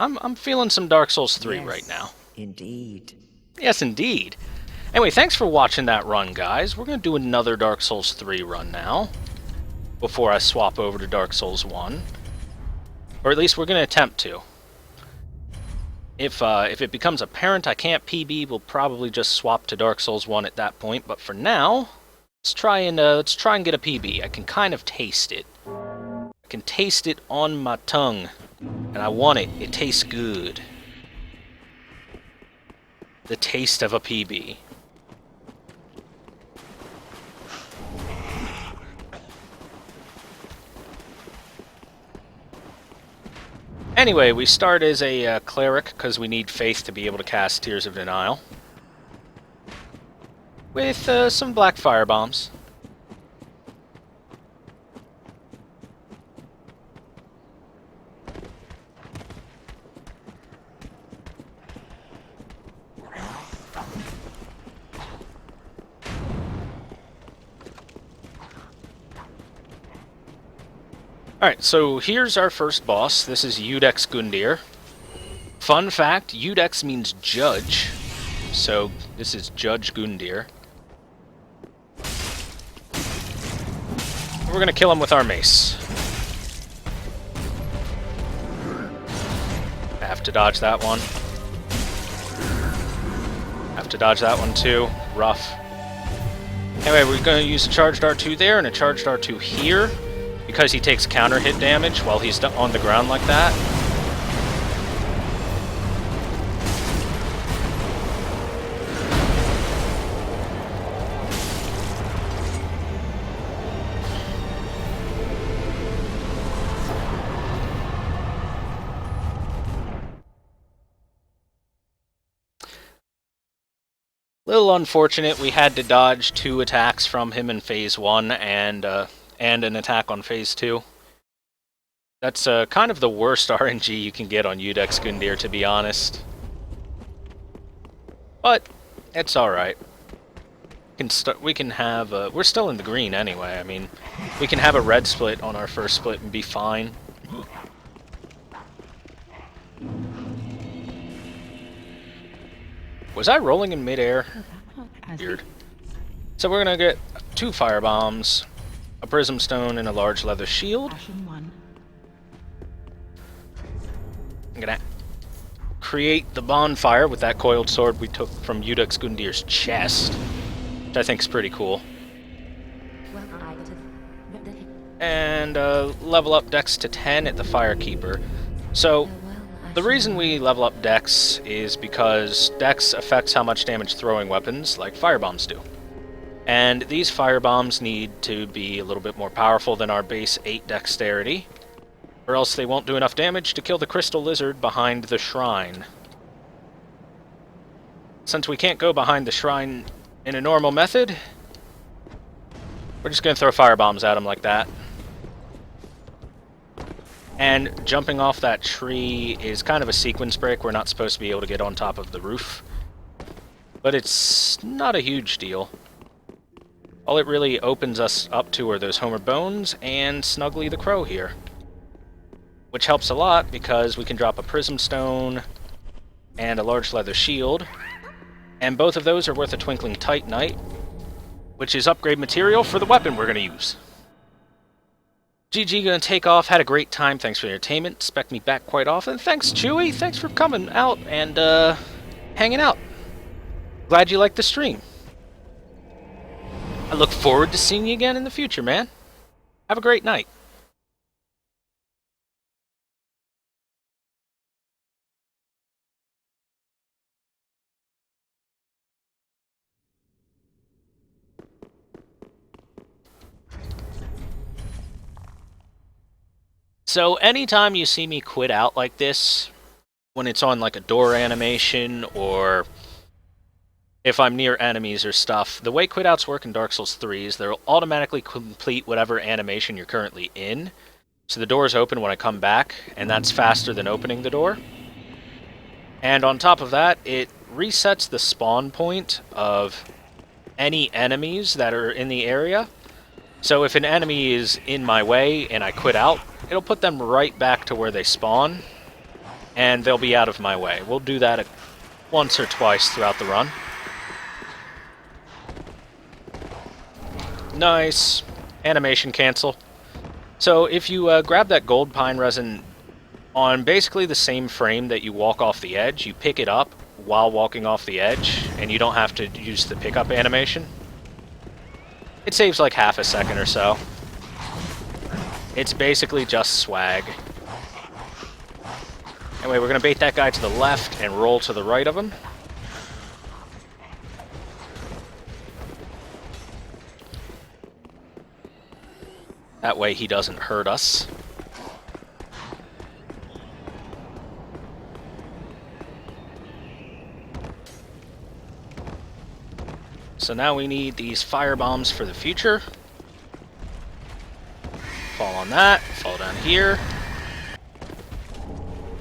I'm feeling some Dark Souls 3 Yes, right now. Indeed. Yes, indeed. Anyway, thanks for watching that run, guys. We're going to do another Dark Souls 3 run now, before I swap over to Dark Souls 1. Or at least we're going to attempt to. If it becomes apparent I can't PB, we'll probably just swap to Dark Souls 1 at that point. But for now, let's try and get a PB. I can kind of taste it. I can taste it on my tongue, and I want it. It tastes good. The taste of a PB. Anyway, we start as a cleric because we need faith to be able to cast Tears of Denial. With some black fire bombs. Alright, so here's our first boss. This is Iudex Gundyr. Fun fact, Iudex means judge. So this is Judge Gundyr. We're gonna kill him with our mace. I have to dodge that one. Have to dodge that one too. Rough. Anyway, we're gonna use a charged R2 there and a charged R2 here, because he takes counter hit damage while he's on the ground like that. Little unfortunate, we had to dodge 2 attacks from him in Phase 1 and an attack on Phase 2. That's kind of the worst RNG you can get on Iudex Gundyr, to be honest. But it's alright. We can have... we're still in the green anyway. I mean, we can have a red split on our first split and be fine. Was I rolling in midair? Weird. So we're gonna get 2 fire bombs, a prism stone, and a large leather shield. I'm gonna create the bonfire with that coiled sword we took from Iudex Gundyr's chest, which I think is pretty cool. And level up Dex to 10 at the Fire Keeper. So the reason we level up Dex is because Dex affects how much damage throwing weapons like firebombs do. And these firebombs need to be a little bit more powerful than our base 8 dexterity, or else they won't do enough damage to kill the crystal lizard behind the shrine. Since we can't go behind the shrine in a normal method, we're just going to throw firebombs at him like that. And jumping off that tree is kind of a sequence break. We're not supposed to be able to get on top of the roof. But it's not a huge deal. All it really opens us up to are those Homer Bones and Snuggly the Crow here. Which helps a lot because we can drop a Prism Stone and a large leather shield. And both of those are worth a Twinkling Titanite, which is upgrade material for the weapon we're going to use. GG, gonna take off. Had a great time. Thanks for the entertainment. Expect me back quite often. Thanks, Chewy. Thanks for coming out and hanging out. Glad you liked the stream. I look forward to seeing you again in the future, man. Have a great night. So anytime you see me quit out like this, when it's on like a door animation, or if I'm near enemies or stuff, the way quit outs work in Dark Souls 3 is they'll automatically complete whatever animation you're currently in. So the doors open when I come back, and that's faster than opening the door. And on top of that, it resets the spawn point of any enemies that are in the area. So if an enemy is in my way and I quit out, it'll put them right back to where they spawn. and they'll be out of my way. We'll do that once or twice throughout the run. Nice. Animation cancel. So if you grab that gold pine resin on basically the same frame that you walk off the edge, you pick it up while walking off the edge, and you don't have to use the pickup animation. It saves like half a second or so. It's basically just swag. Anyway, we're going to bait that guy to the left and roll to the right of him. That way he doesn't hurt us. So now we need these fire bombs for the future. Fall on that, fall down here.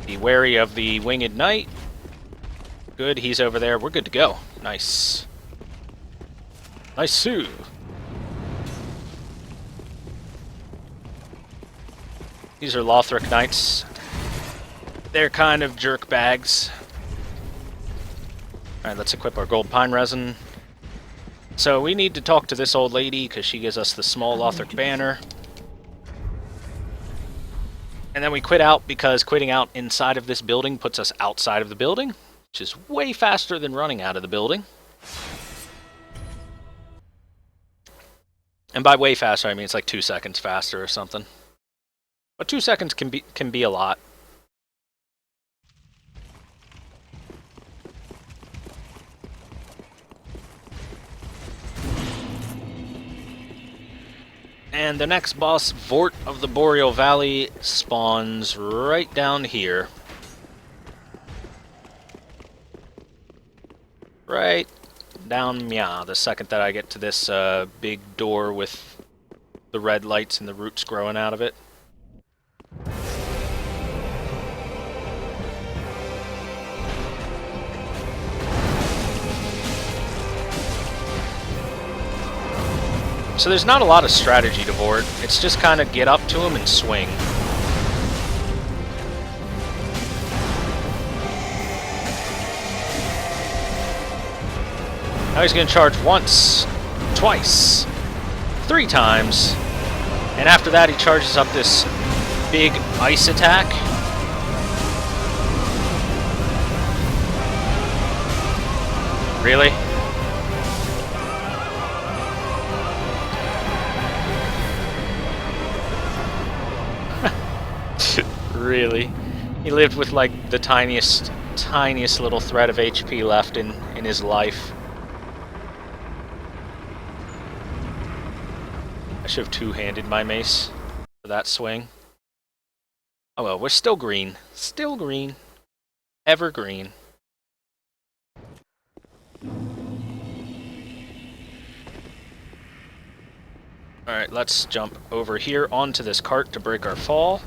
Be wary of the winged knight. Good, he's over there. We're good to go. Nice. Nice Sue. These are Lothric knights. They're kind of jerk bags. Alright, let's equip our gold pine resin. So we need to talk to this old lady because she gives us the small Lothric banner. And then we quit out because quitting out inside of this building puts us outside of the building, which is way faster than running out of the building. And by way faster, I mean it's like 2 seconds faster or something. But 2 seconds can be a lot. And the next boss, Vort of the Boreal Valley, spawns right down here. Right down the second that I get to this big door with the red lights and the roots growing out of it. So there's not a lot of strategy to Vort. It's just kind of get up to him and swing. Now he's going to charge once, twice, 3 times, and after that he charges up this big ice attack. Really? Really? He lived with like the tiniest little thread of HP left in his life. I should have two-handed my mace for that swing. Oh well, we're still green. Still green. Evergreen. Alright, let's jump over here onto this cart to break our fall.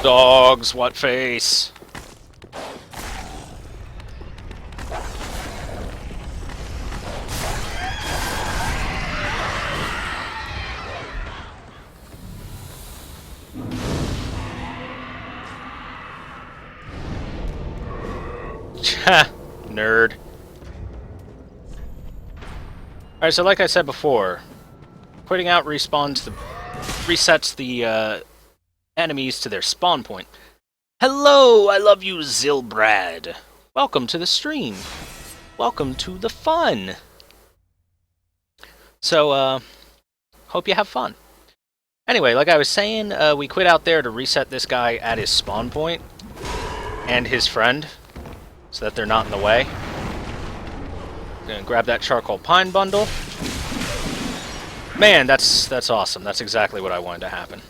Dogs, what face? Nerd. Alright, so like I said before, quitting out resets the enemies to their spawn point. Hello, I love you, Zilbrad. Welcome to the stream. Welcome to the fun. So, hope you have fun. Anyway, like I was saying, we quit out there to reset this guy at his spawn point and his friend, so that they're not in the way. Gonna grab that charcoal pine bundle. Man, that's awesome. That's exactly what I wanted to happen.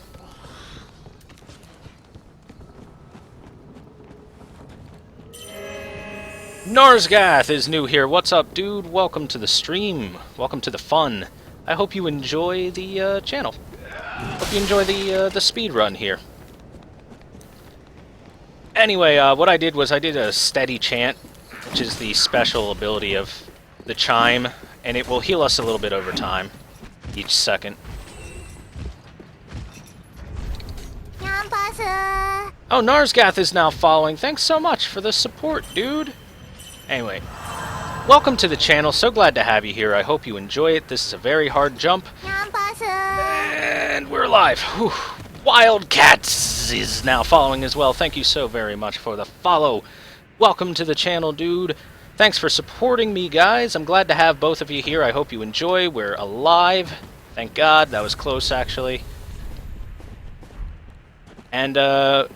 Narsgath is new here. What's up, dude? Welcome to the stream. Welcome to the fun. I hope you enjoy the channel. Hope you enjoy the speed run here. Anyway, what I did was I did a steady chant, which is the special ability of the chime, and it will heal us a little bit over time, each second. Oh, Narsgath is now following. Thanks so much for the support, dude. Anyway, welcome to the channel. So glad to have you here. I hope you enjoy it. This is a very hard jump. And we're live. Whew. Wildcats is now following as well. Thank you so very much for the follow. Welcome to the channel, dude. Thanks for supporting me, guys. I'm glad to have both of you here. I hope you enjoy. We're alive. Thank God. That was close, actually. And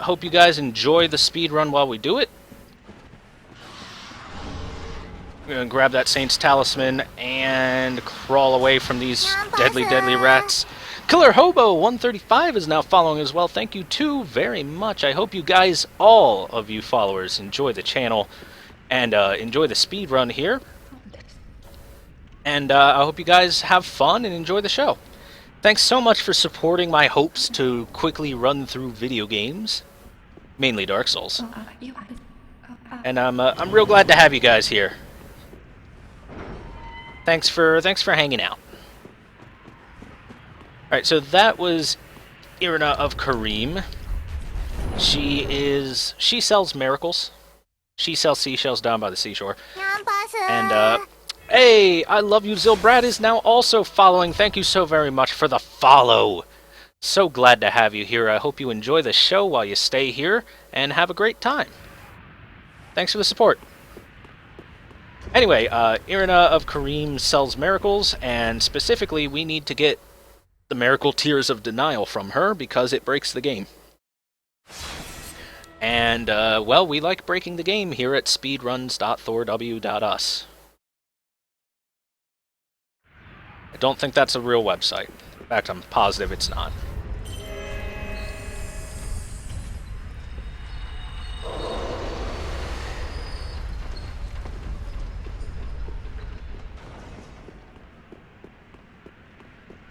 hope you guys enjoy the speed run while we do it. We're going to grab that Saint's Talisman and crawl away from these deadly, deadly rats. Killer Hobo 135 is now following as well. Thank you too very much. I hope you guys, all of you followers, enjoy the channel and enjoy the speed run here. And I hope you guys have fun and enjoy the show. Thanks so much for supporting my hopes to quickly run through video games, mainly Dark Souls. And I'm real glad to have you guys here. Thanks for hanging out. All right, so that was Irina of Kareem. She sells miracles. She sells seashells down by the seashore. And hey, I love you. Zilbrad is now also following. Thank you so very much for the follow. So glad to have you here. I hope you enjoy the show while you stay here and have a great time. Thanks for the support. Anyway, Irina of Kareem sells miracles, and specifically we need to get the Miracle Tears of Denial from her because it breaks the game. And, well, we like breaking the game here at speedruns.thorw.us. I don't think that's a real website. In fact, I'm positive it's not.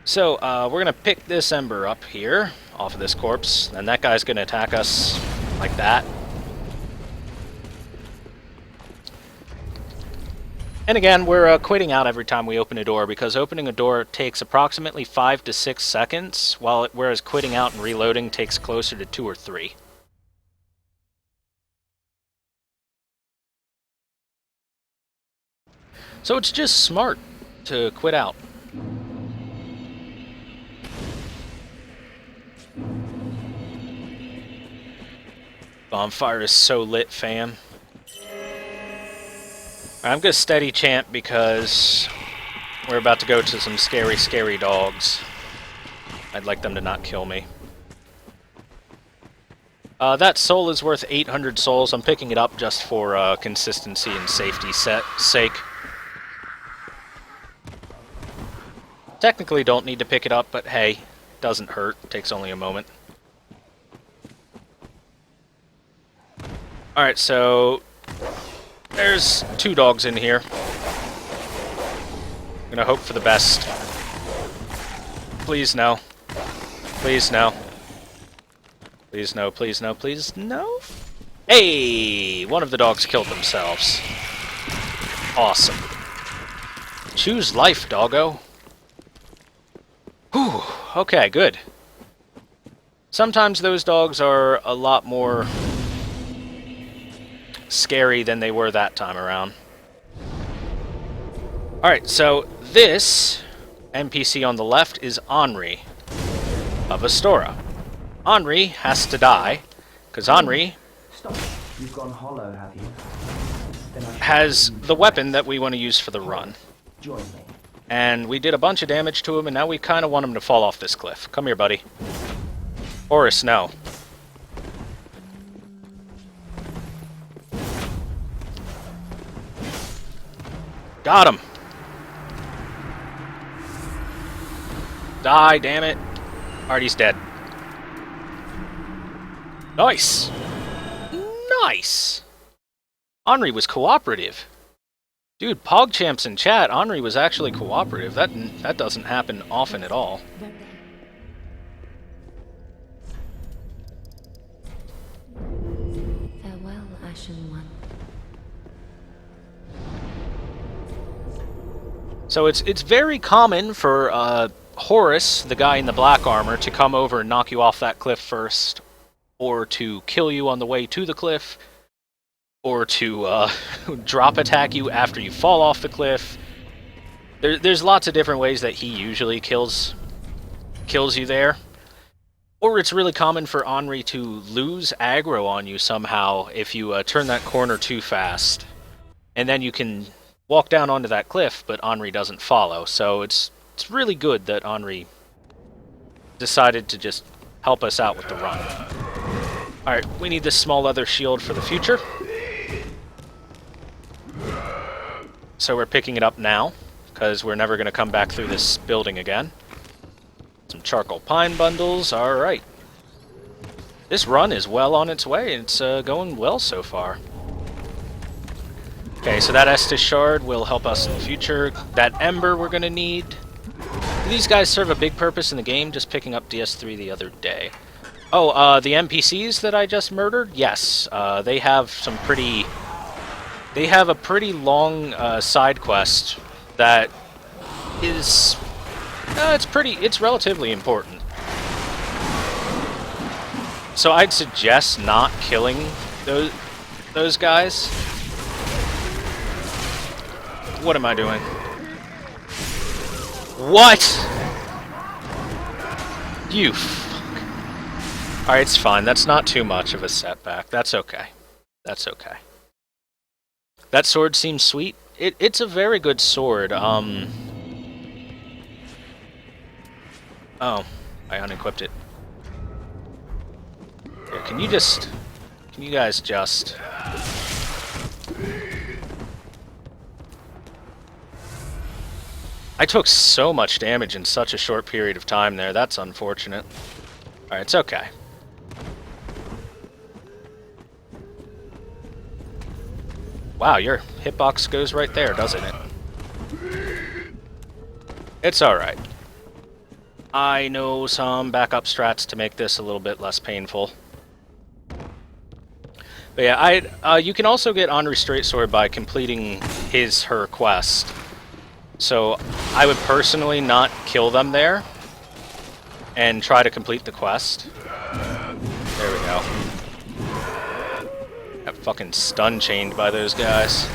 So, we're going to pick this ember up here, off of this corpse, and that guy's going to attack us like that. And again, we're quitting out every time we open a door, because opening a door takes approximately 5 to 6 seconds, whereas quitting out and reloading takes closer to 2 or 3. So it's just smart to quit out. Bonfire is so lit, fam. I'm going to steady chant because we're about to go to some scary, scary dogs. I'd like them to not kill me. That soul is worth 800 souls. I'm picking it up just for consistency and safety sake. Technically don't need to pick it up, but hey, doesn't hurt. Takes only a moment. Alright, so there's 2 dogs in here. I'm gonna hope for the best. Please no. Please no. Please no, please no, please no. Hey! One of the dogs killed themselves. Awesome. Choose life, doggo. Whew, okay, good. Sometimes those dogs are a lot more scary than they were that time around. Alright, so this NPC on the left is Henri of Astora. Henri has to die, because Henri You've gone hollow, have you? has the weapon that we want to use for the run. Join me. And we did a bunch of damage to him, and now we kind of want him to fall off this cliff. Come here, buddy. Horus, no. Got him! Die, damn it. Alright, he's dead. Nice! Nice! Henri was cooperative. Dude, PogChamps in chat, Henri was actually cooperative. That doesn't happen often at all. Farewell, Ashen One. So it's very common for Horus, the guy in the black armor, to come over and knock you off that cliff first, or to kill you on the way to the cliff, or to drop attack you after you fall off the cliff. There's lots of different ways that he usually kills you there. Or it's really common for Henri to lose aggro on you somehow if you turn that corner too fast. And then you can walk down onto that cliff, but Henri doesn't follow. So it's really good that Henri decided to just help us out with the run. Alright, we need this small leather shield for the future. So we're picking it up now, because we're never going to come back through this building again. Some charcoal pine bundles, alright. This run is well on its way, it's going well so far. Okay, so that Estus shard will help us in the future. That ember we're going to need. These guys serve a big purpose in the game, just picking up DS3 the other day. Oh, the NPCs that I just murdered? Yes, they have some pretty... They have a pretty long side quest that is... it's relatively important. So I'd suggest not killing those guys. What am I doing? What? You fuck. Alright, it's fine. That's not too much of a setback. That's okay. That's okay. That sword seems sweet. It's a very good sword. Oh, I unequipped it. Here, can you guys just... I took so much damage in such a short period of time there. That's unfortunate. Alright, it's okay. Wow, your hitbox goes right there, doesn't it? It's alright. I know some backup strats to make this a little bit less painful. But yeah, you can also get Henri Straightsword by completing her quest. So I would personally not kill them there and try to complete the quest. There we go. Got fucking stun chained by those guys.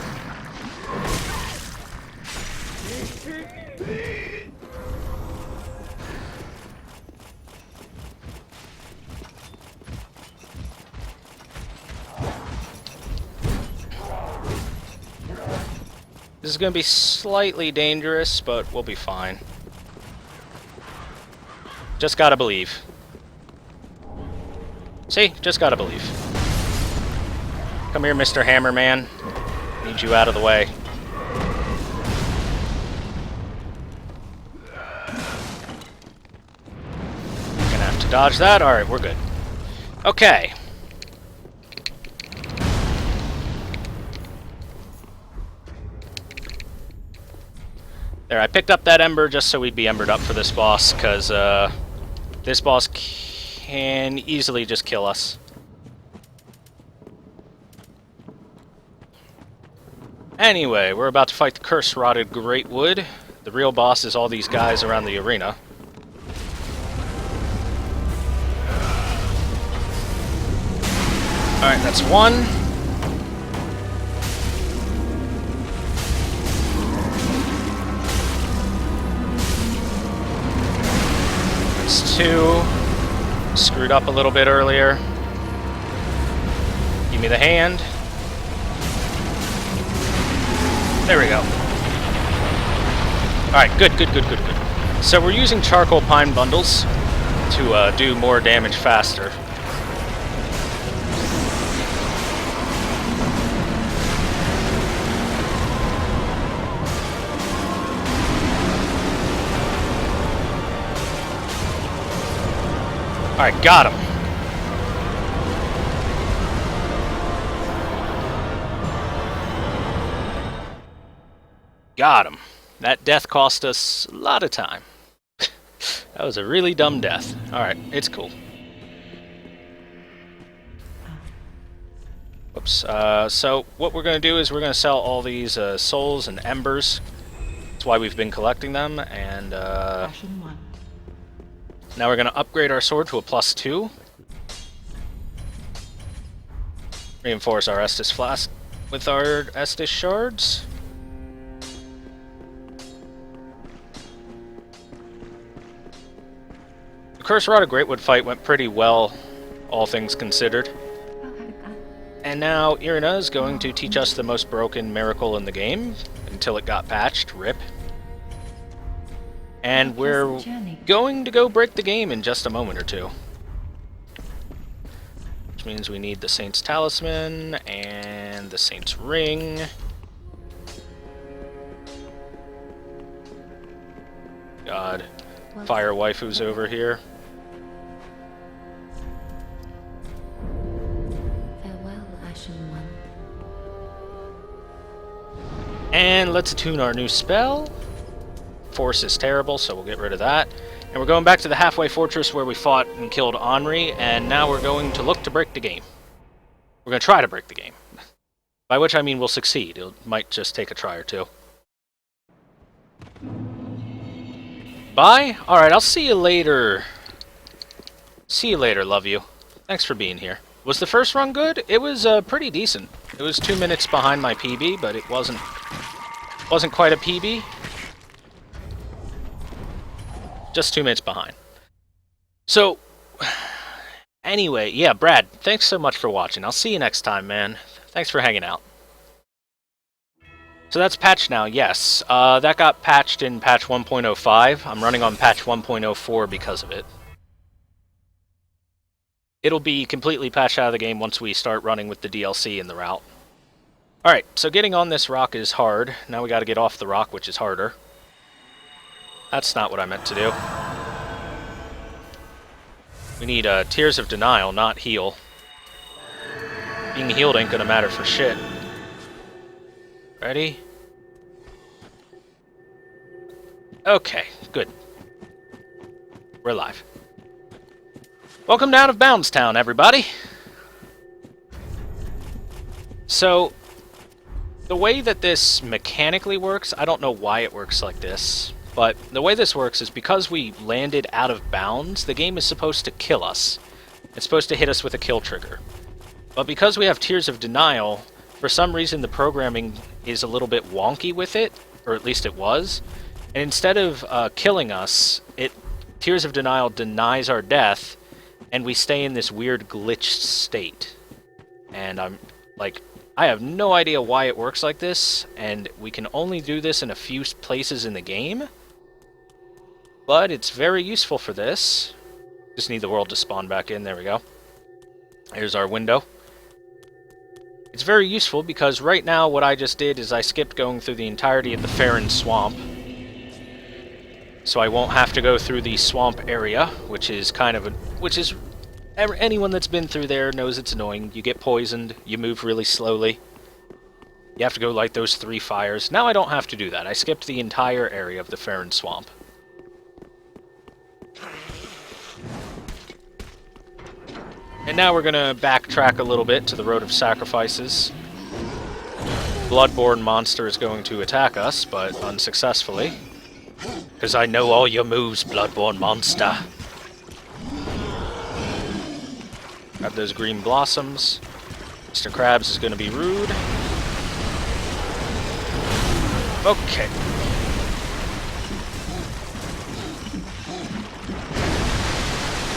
This is going to be slightly dangerous, but we'll be fine. Just gotta believe. See? Just gotta believe. Come here, Mr. Hammerman. Need you out of the way. Gonna have to dodge that? Alright, we're good. Okay. There, I picked up that ember just so we'd be embered up for this boss, because this boss can easily just kill us. Anyway, we're about to fight the curse-rotted Greatwood. The real boss is all these guys around the arena. Alright, that's one. That's two. Screwed up a little bit earlier. Give me the hand. There we go. Alright, good. So we're using charcoal pine bundles to do more damage faster. Alright, got him. Got him. That death cost us a lot of time. That was a really dumb death. Alright, it's cool. Whoops. So what we're going to do is we're going to sell all these souls and embers That's why we've been collecting them, and Passion 1. now we're going to upgrade our sword to a +2. Reinforce our Estus Flask with our Estus Shards. The Curse Rod of Greatwood fight went pretty well, all things considered. And now Irina is going to teach us the most broken miracle in the game, until it got patched, rip. And we're going to go break the game in just a moment or two. Which means we need the Saint's Talisman and the Saint's Ring. God. Fire waifu's over here. Farewell, Ashen One. And let's attune our new spell. Force is terrible, so we'll get rid of that. And we're going back to the halfway fortress where we fought and killed Henri, and now we're going to look to break the game. We're going to try to break the game. By which I mean we'll succeed. It might just take a try or two. Bye? Alright, I'll see you later. See you later, love you. Thanks for being here. Was the first run good? It was pretty decent. It was 2 minutes behind my PB, but it wasn't quite a PB. Just 2 minutes behind. So, anyway, yeah, Brad, thanks so much for watching. I'll see you next time, man. Thanks for hanging out. So that's patched now, yes. That got patched in patch 1.05. I'm running on patch 1.04 because of it. It'll be completely patched out of the game once we start running with the DLC in the route. Alright, so getting on this rock is hard. Now we gotta get off the rock, which is harder. That's not what I meant to do. We need Tears of Denial, not heal. Being healed ain't gonna matter for shit. Ready? Okay, good. We're live. Welcome down to Boundstown, everybody! So, the way that this mechanically works, I don't know why it works like this. But the way this works is because we landed out of bounds, the game is supposed to kill us. It's supposed to hit us with a kill trigger. But because we have Tears of Denial, for some reason the programming is a little bit wonky with it, or at least it was. And instead of killing us, Tears of Denial denies our death, and we stay in this weird glitched state. And I have no idea why it works like this, and we can only do this in a few places in the game. But it's very useful for this. Just need the world to spawn back in. There we go. Here's our window. It's very useful because right now what I just did is I skipped going through the entirety of the Farron Swamp. So I won't have to go through the swamp area, which is anyone that's been through there knows it's annoying. You get poisoned, you move really slowly. You have to go light those 3 fires. Now I don't have to do that. I skipped the entire area of the Farron Swamp. And now we're gonna backtrack a little bit to the Road of Sacrifices. Bloodborne monster is going to attack us, but unsuccessfully. Because I know all your moves, Bloodborne monster. Grab those green blossoms. Mr. Krabs is gonna be rude. Okay.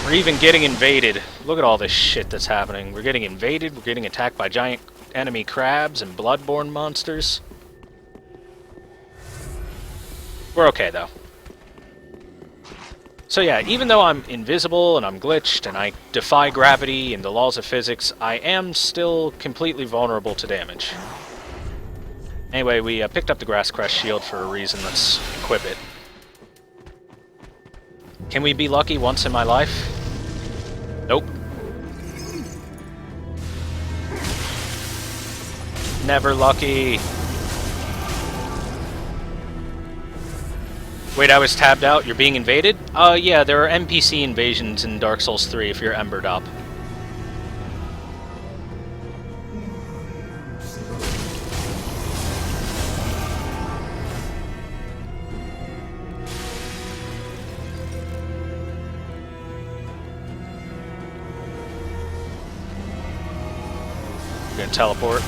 We're even getting invaded. Look at all this shit that's happening. We're getting invaded, we're getting attacked by giant enemy crabs and bloodborne monsters. We're okay, though. So yeah, even though I'm invisible and I'm glitched and I defy gravity and the laws of physics, I am still completely vulnerable to damage. Anyway, we picked up the Grass Crest shield for a reason. Let's equip it. Can we be lucky once in my life? Nope. Never lucky. Wait, I was tabbed out? You're being invaded? Yeah, there are NPC invasions in Dark Souls 3 if you're embered up. gonna teleport.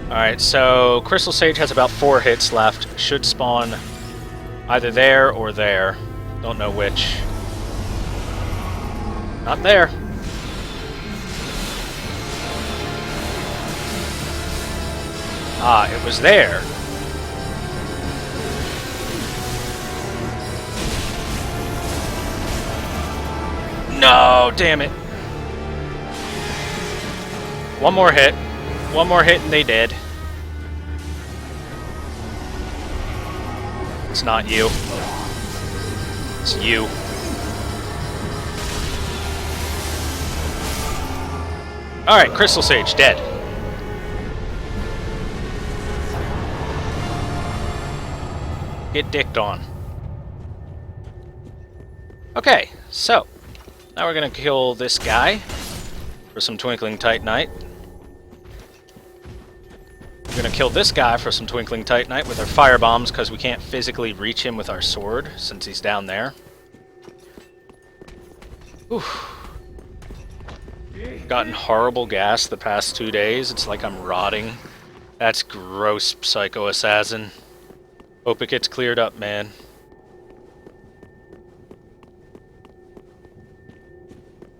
Alright, so Crystal Sage has about 4 hits left. Should spawn either there or there. Don't know which. Not there. Ah, it was there. No, damn it. One more hit. One more hit and they dead. It's not you. It's you. Alright, Crystal Sage, dead. Get dicked on. Okay, so now we're gonna kill this guy for some Twinkling Titanite. We're gonna kill this guy for some Twinkling Titanite with our fire bombs because we can't physically reach him with our sword since he's down there. Oof. Gotten horrible gas the past 2 days. It's like I'm rotting. That's gross, Psycho Assassin. Hope it gets cleared up, man.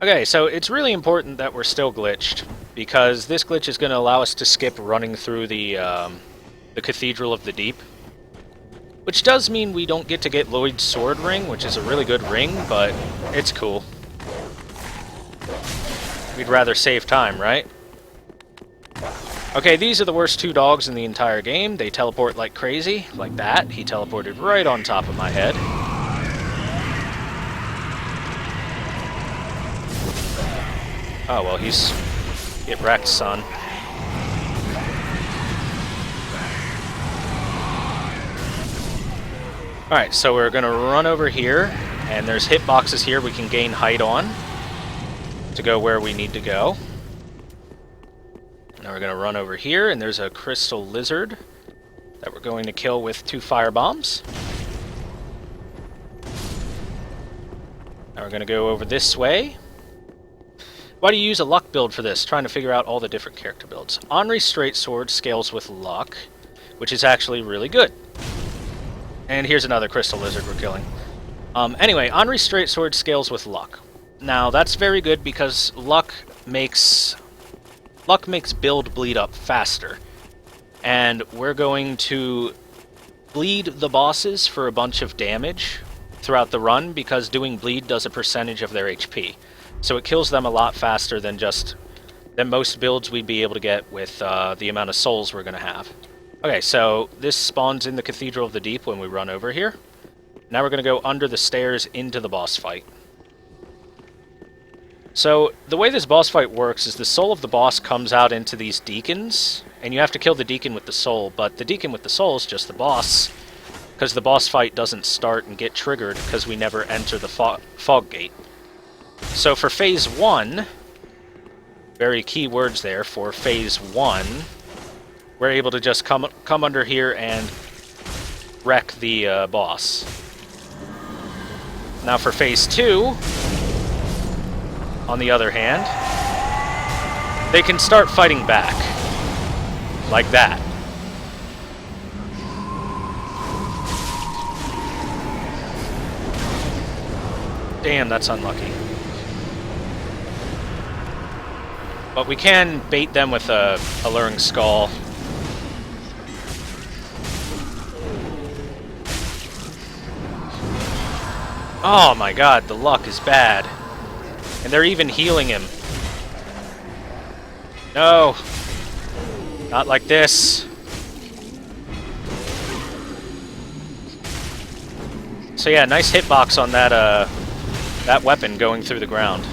Okay, so it's really important that we're still glitched, because this glitch is going to allow us to skip running through the Cathedral of the Deep. Which does mean we don't get to get Lloyd's Sword Ring, which is a really good ring, but it's cool. We'd rather save time, right? Okay, these are the worst 2 dogs in the entire game. They teleport like crazy, like that. He teleported right on top of my head. Oh, well, he's... Get wrecked, son. Alright, so we're gonna run over here, and there's hitboxes here we can gain height on to go where we need to go. Now we're gonna run over here, and there's a crystal lizard that we're going to kill with 2 fire bombs. Now we're gonna go over this way. Why do you use a luck build for this? Trying to figure out all the different character builds. Henri's straight sword scales with luck, which is actually really good. And here's another crystal lizard we're killing. Anyway, Henri's straight sword scales with luck. Now that's very good because luck makes build bleed up faster. And we're going to bleed the bosses for a bunch of damage throughout the run because doing bleed does a percentage of their HP. So it kills them a lot faster than most builds we'd be able to get with the amount of souls we're going to have. Okay, so this spawns in the Cathedral of the Deep when we run over here. Now we're going to go under the stairs into the boss fight. So the way this boss fight works is the soul of the boss comes out into these deacons, and you have to kill the deacon with the soul, but the deacon with the soul is just the boss, because the boss fight doesn't start and get triggered because we never enter the fog gate. So for Phase 1, very key words there, for Phase 1, we're able to just come under here and wreck the boss. Now for Phase 2, on the other hand, they can start fighting back. Like that. Damn, that's unlucky. But we can bait them with a Alluring Skull. Oh my god, the luck is bad. And they're even healing him. No! Not like this. So yeah, nice hitbox on that weapon going through the ground.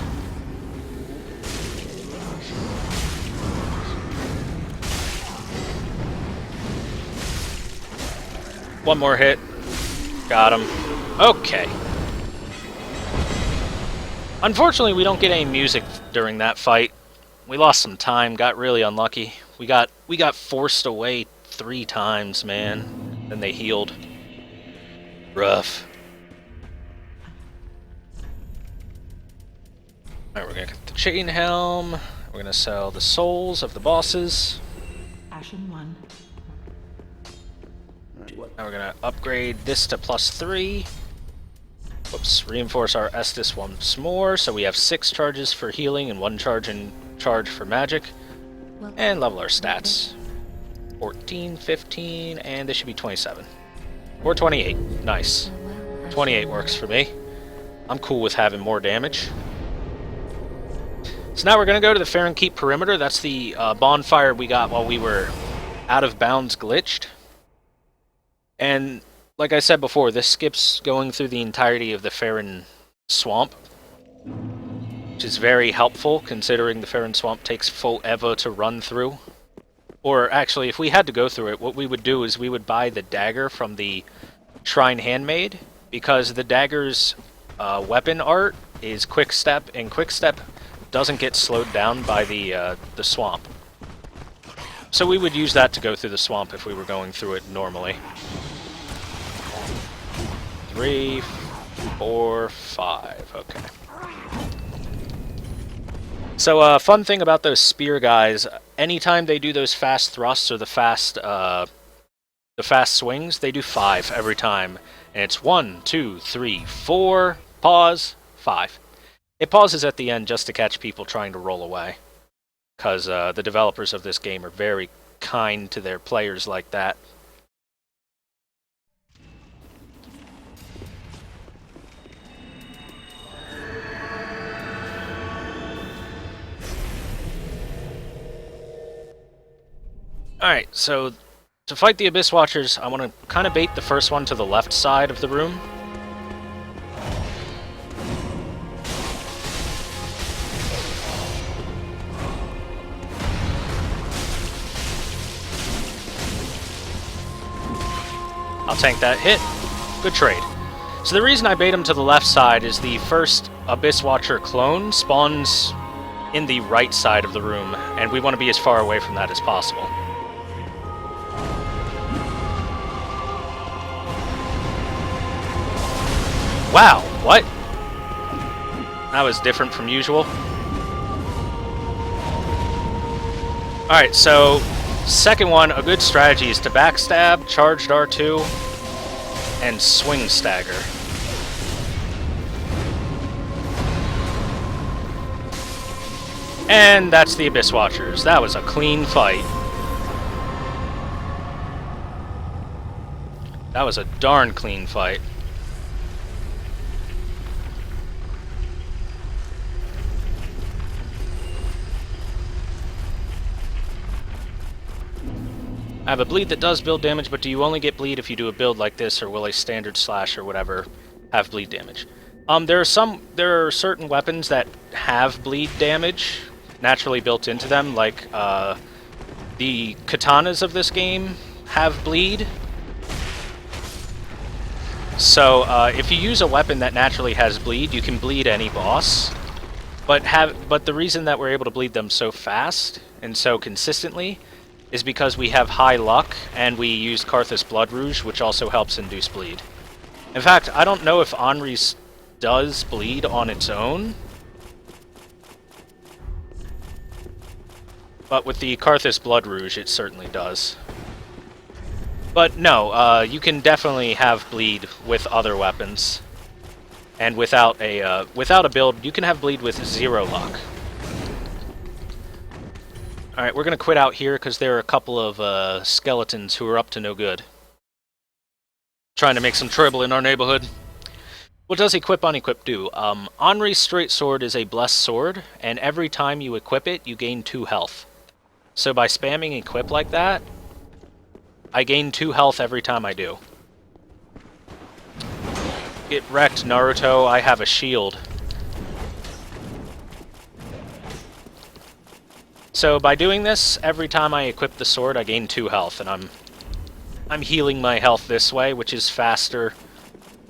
One more hit. Got him. Okay. Unfortunately, we don't get any music during that fight. We lost some time, got really unlucky. We got forced away 3 times, man. Then they healed. Rough. Alright, we're gonna get the chain helm. We're We're gonna sell the souls of the bosses. Ashen 1. Now we're gonna upgrade this to +3. Whoops, reinforce our Estus once more, so we have 6 charges for healing and 1 charge for magic. And level our stats. 14, 15, and this should be 27. Or 28. Nice. 28 works for me. I'm cool with having more damage. So now we're going to go to the Farron Keep perimeter. That's the bonfire we got while we were out of bounds glitched. And like I said before, this skips going through the entirety of the Farron Swamp, which is very helpful considering the Farron Swamp takes forever to run through. Or actually, if we had to go through it, what we would do is we would buy the dagger from the Shrine Handmaid, because the dagger's weapon art is Quick Step, and Quick Step doesn't get slowed down by the swamp. So we would use that to go through the swamp if we were going through it normally. 3, 4, 5. Okay. So, fun thing about those spear guys, anytime they do those fast thrusts or the fast swings, they do 5 every time. And it's 1, 2, 3, 4, pause, 5. It pauses at the end just to catch people trying to roll away, because the developers of this game are very kind to their players like that. Alright, so to fight the Abyss Watchers, I want to kind of bait the first one to the left side of the room. I'll tank that hit. Good trade. So the reason I bait him to the left side is the first Abyss Watcher clone spawns in the right side of the room, and we want to be as far away from that as possible. Wow, what? That was different from usual. Alright, so second one, a good strategy is to backstab, charged R2, and swing stagger. And that's the Abyss Watchers. That was a clean fight. That was a darn clean fight. I have a bleed that does build damage, but do you only get bleed if you do a build like this, or will a standard slash or whatever have bleed damage? There are certain weapons that have bleed damage naturally built into them, like the katanas of this game have bleed. So if you use a weapon that naturally has bleed, you can bleed any boss. But the reason that we're able to bleed them so fast and so consistently is because we have high luck, and we use Karthus Blood Rouge, which also helps induce bleed. In fact, I don't know if Anri's does bleed on its own, but with the Karthus Blood Rouge, it certainly does. But no, you can definitely have bleed with other weapons, and without a build, you can have bleed with 0 luck. Alright, we're going to quit out here because there are a couple of skeletons who are up to no good. Trying to make some trouble in our neighborhood. What does equip unequip do? Anri's Straight Sword is a blessed sword, and every time you equip it, you gain 2 health. So by spamming equip like that, I gain 2 health every time I do. Get wrecked, Naruto. I have a shield. So by doing this, every time I equip the sword, I gain 2 health, and I'm healing my health this way, which is faster.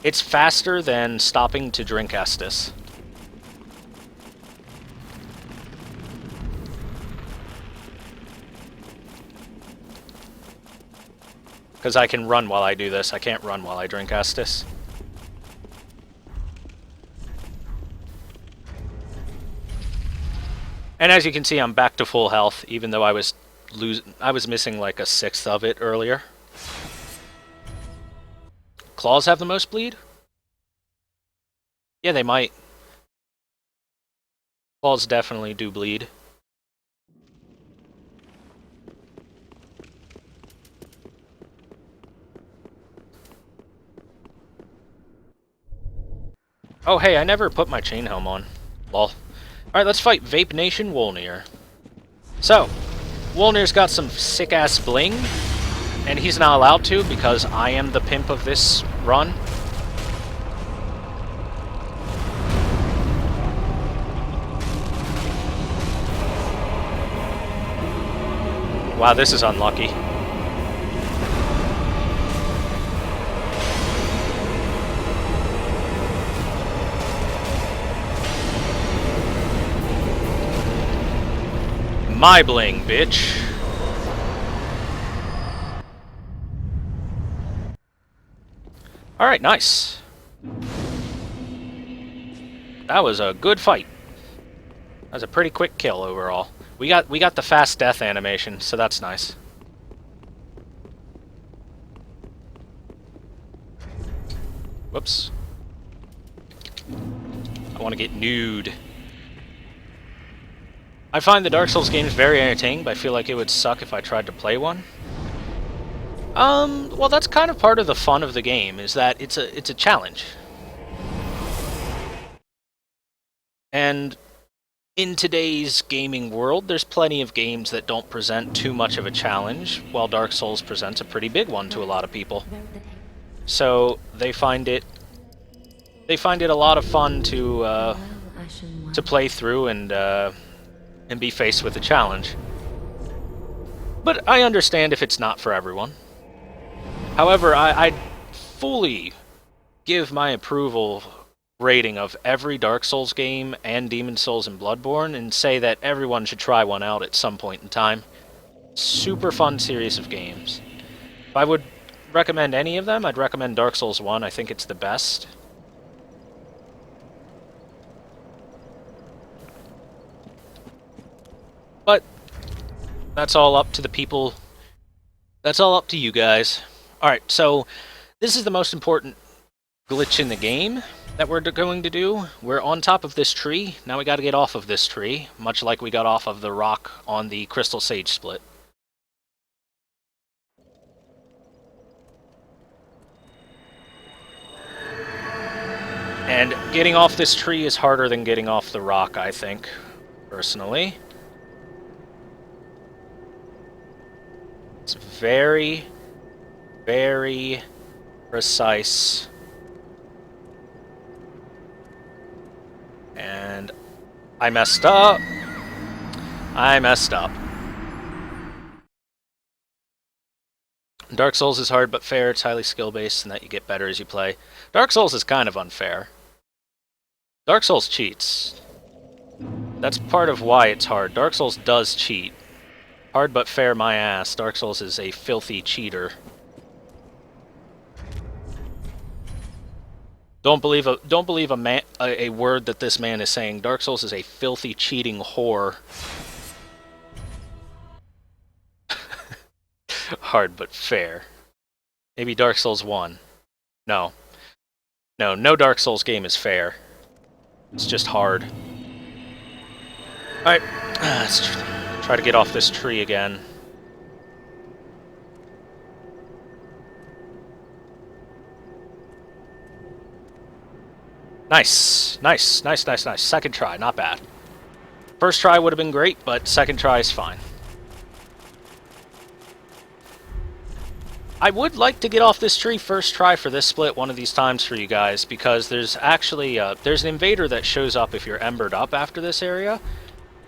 It's faster than stopping to drink Estus. Because I can run while I do this. I can't run while I drink Estus. And as you can see, I'm back to full health, even though I was missing like a sixth of it earlier. Claws have the most bleed? Yeah, they might. Claws definitely do bleed. Oh hey, I never put my chain helm on. Lol. Alright, let's fight Vape Nation Wolnir. So, Wolnir's got some sick-ass bling, and he's not allowed to because I am the pimp of this run. Wow, this is unlucky. My bling, bitch. Alright, nice. That was a good fight. That was a pretty quick kill overall. We got the fast death animation, so that's nice. Whoops. I want to get nude. I find the Dark Souls games very entertaining, but I feel like it would suck if I tried to play one. Well, that's kind of part of the fun of the game, is that it's a challenge. And in today's gaming world, there's plenty of games that don't present too much of a challenge, while Dark Souls presents a pretty big one to a lot of people. So they find it a lot of fun to play through and be faced with a challenge. But I understand if it's not for everyone. However, I'd fully give my approval rating of every Dark Souls game and Demon Souls and Bloodborne and say that everyone should try one out at some point in time. Super fun series of games. If I would recommend any of them, I'd recommend Dark Souls 1. I think it's the best. But that's all up to the people. That's all up to you guys. Alright, so this is the most important glitch in the game that we're going to do. We're on top of this tree. Now we got to get off of this tree, much like we got off of the rock on the Crystal Sage split. And getting off this tree is harder than getting off the rock, I think, personally. It's very, very precise. And I messed up. I messed up. Dark Souls is hard but fair. It's highly skill-based and that you get better as you play. Dark Souls is kind of unfair. Dark Souls cheats. That's part of why it's hard. Dark Souls does cheat. Hard but fair, my ass. Dark Souls is a filthy cheater. Don't believe a word that this man is saying. Dark Souls is a filthy cheating whore. Hard but fair. Maybe Dark Souls 1. No. No Dark Souls game is fair. It's just hard. Alright, let's try to get off this tree again. Nice. Nice. Second try, not bad. First try would have been great, but second try is fine. I would like to get off this tree first try for this split one of these times for you guys, because there's actually there's an invader that shows up if you're embered up after this area,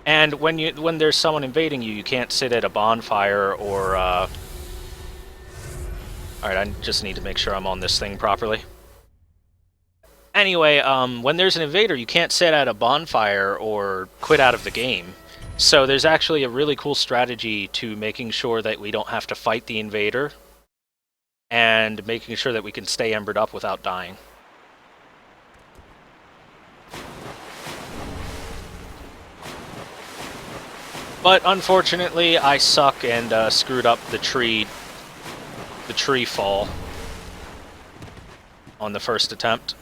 and when there's someone invading you, you can't sit at a bonfire or. All right, I just need to make sure I'm on this thing properly. Anyway, when there's an invader, you can't sit at a bonfire or quit out of the game. So there's actually a really cool strategy to making sure that we don't have to fight the invader, and making sure that we can stay embered up without dying. But unfortunately, I suck and screwed up the tree fall on the first attempt.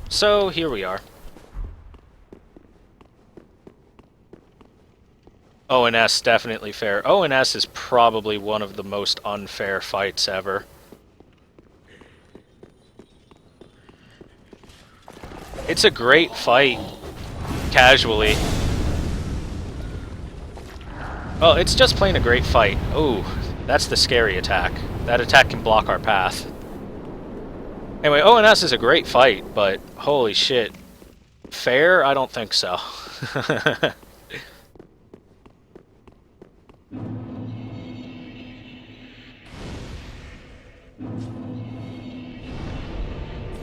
So here we are. O and S definitely fair. O and S is probably one of the most unfair fights ever. It's a great fight, casually. Well, it's just plain a great fight. Oh, that's the scary attack. That attack can block our path. Anyway, O and S is a great fight, but holy shit. Fair? I don't think so.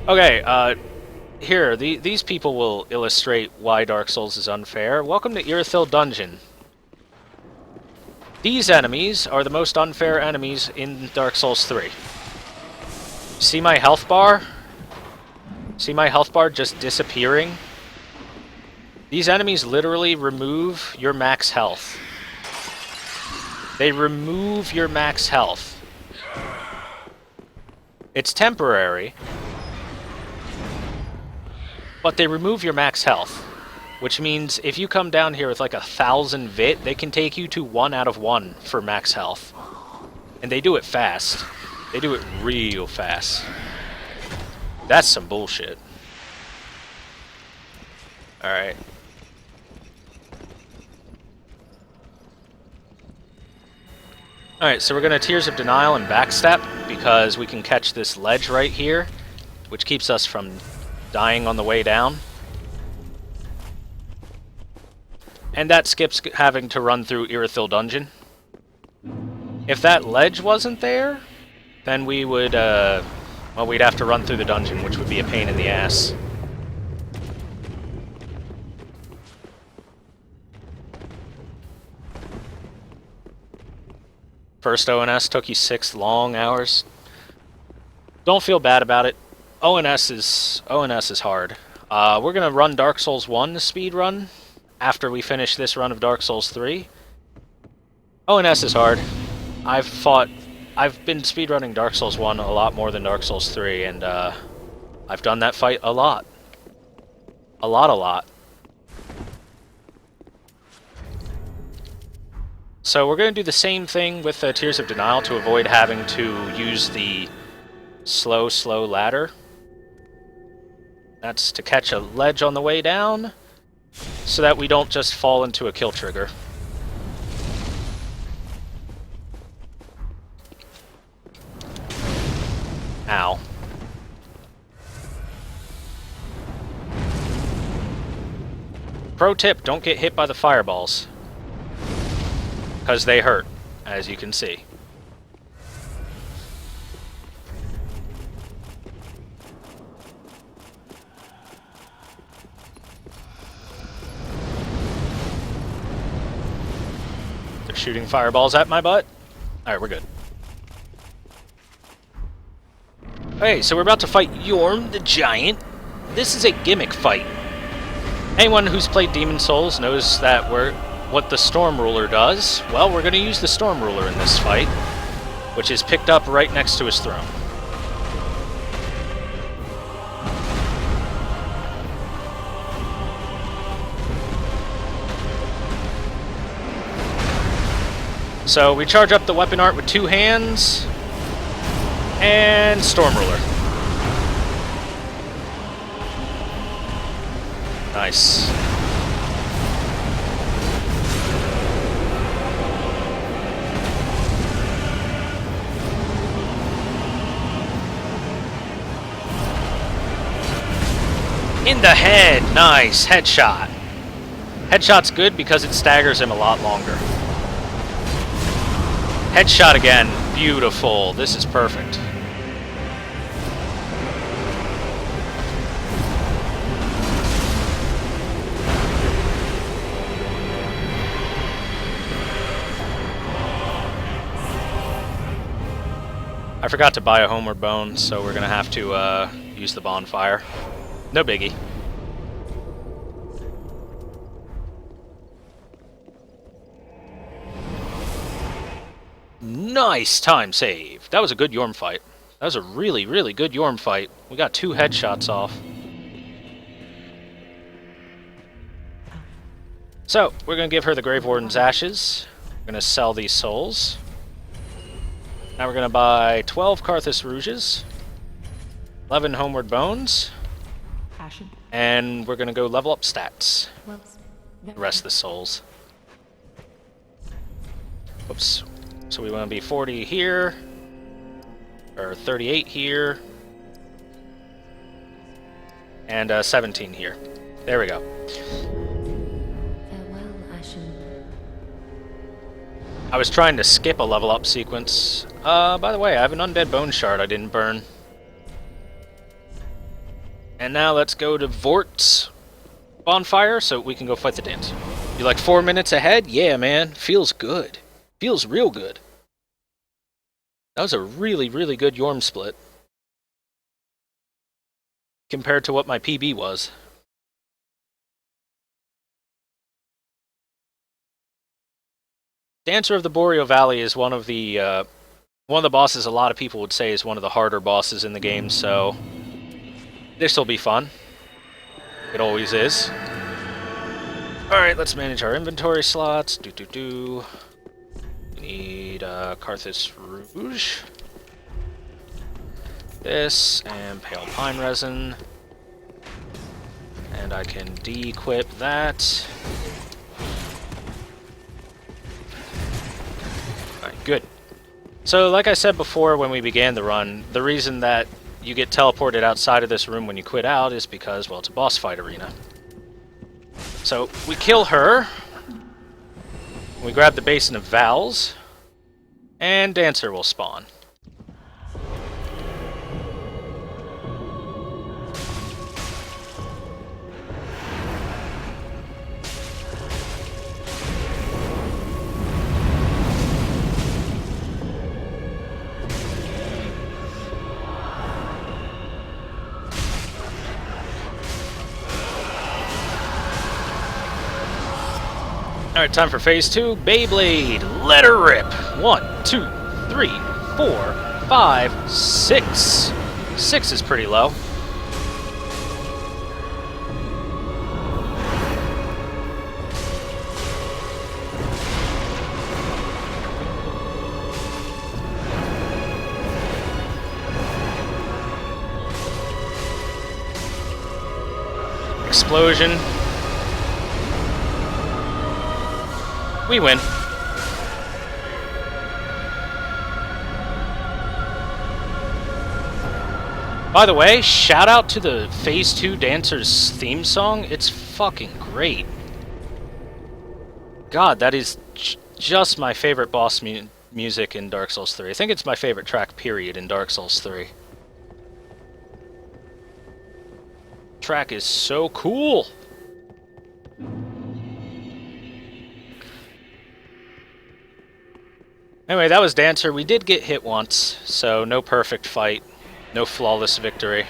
Okay, here, these people will illustrate why Dark Souls is unfair. Welcome to Irithyll Dungeon. These enemies are the most unfair enemies in Dark Souls 3. See my health bar? See my health bar just disappearing? These enemies literally remove your max health. They remove your max health. It's temporary, but they remove your max health, which means if you come down here with like 1,000 vit, they can take you to 1 out of 1 for max health. And they do it fast. They do it real fast. That's some bullshit. Alright. Alright, so we're going to Tears of Denial and backstep, because we can catch this ledge right here, which keeps us from dying on the way down. And that skips having to run through Irithyll Dungeon. If that ledge wasn't there, then we would, well, we'd have to run through the dungeon, which would be a pain in the ass. First ONS took you 6 long hours. Don't feel bad about it. ONS is hard. We're gonna run Dark Souls 1 to speed run after we finish this run of Dark Souls 3. ONS is hard. I've been speedrunning Dark Souls 1 a lot more than Dark Souls 3, and I've done that fight a lot. A lot. So we're going to do the same thing with Tears of Denial to avoid having to use the slow ladder. That's to catch a ledge on the way down, so that we don't just fall into a kill trigger. Ow. Pro tip, don't get hit by the fireballs, because they hurt, as you can see. They're shooting fireballs at my butt. Alright, we're good. Okay, so we're about to fight Yorm the Giant. This is a gimmick fight. Anyone who's played Demon Souls knows that what the Storm Ruler does. Well, we're going to use the Storm Ruler in this fight, which is picked up right next to his throne. So we charge up the weapon art with 2 hands, and Storm Ruler. Nice. In the head! Nice! Headshot. Headshot's good because it staggers him a lot longer. Headshot again. Beautiful. This is perfect. I forgot to buy a homeward bone, so we're gonna have to use the bonfire. No biggie. Nice time save. That was a good Yorm fight. That was a really, really good Yorm fight. We got 2 headshots off. So, we're going to give her the Grave Warden's Ashes. We're going to sell these souls. Now we're going to buy 12 Carthus Rouges, 11 Homeward Bones, and we're going to go level up stats. The rest of the souls. Whoops. So we want to be 40 here, or 38 here, and 17 here. There we go. Farewell, Ashen. I was trying to skip a level up sequence. By the way, I have an Undead Bone Shard I didn't burn. And now let's go to Vort's Bonfire so we can go fight the dance. You like 4 minutes ahead? Yeah, man. Feels good. Feels real good. That was a really, really good Yorm split. Compared to what my PB was. Dancer of the Boreal Valley is one of the bosses a lot of people would say is one of the harder bosses in the game, so this will be fun. It always is. Alright, let's manage our inventory slots. We need Carthus Rouge. This, and Pale Pine Resin. And I can de-equip that. Alright, good. So, like I said before when we began the run, the reason that you get teleported outside of this room when you quit out is because, well, it's a boss fight arena. So, we kill her. We grab the Basin of Vowels. And Dancer will spawn. Alright, time for phase 2. Beyblade, let her rip. 1, 2, 3, 4, 5, 6. 6 is pretty low. Explosion. We win. By the way, shout out to the Phase 2 Dancer's theme song. It's fucking great. God, that is just my favorite boss music in Dark Souls 3. I think it's my favorite track, period, in Dark Souls 3. Track is so cool. Anyway, that was Dancer. We did get hit once, so no perfect fight. No flawless victory.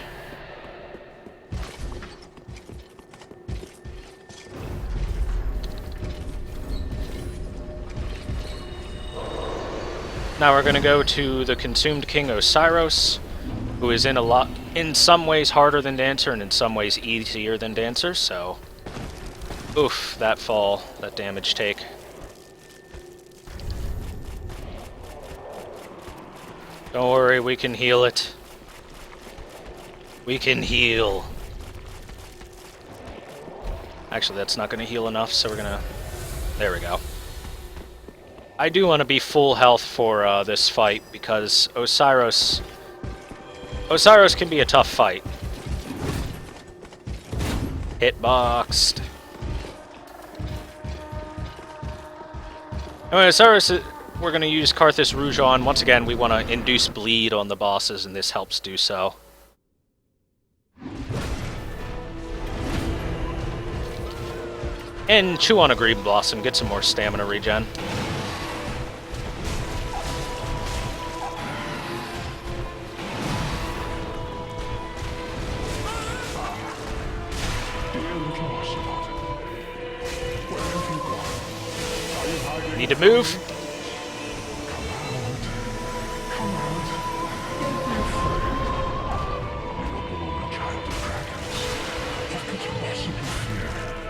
Now we're going to go to the Consumed King Osiros, who is in some ways harder than Dancer and in some ways easier than Dancer, so oof, that fall, that damage take. Don't worry, we can heal it. We can heal. Actually, that's not going to heal enough, so we're going to... There we go. I do want to be full health for this fight, because Osiros can be a tough fight. Hitboxed. Anyway, Osiris, we're going to use Carthus Rouge on. Once again, we want to induce bleed on the bosses, and this helps do so. And chew on a Green Blossom, get some more stamina regen. Need to move.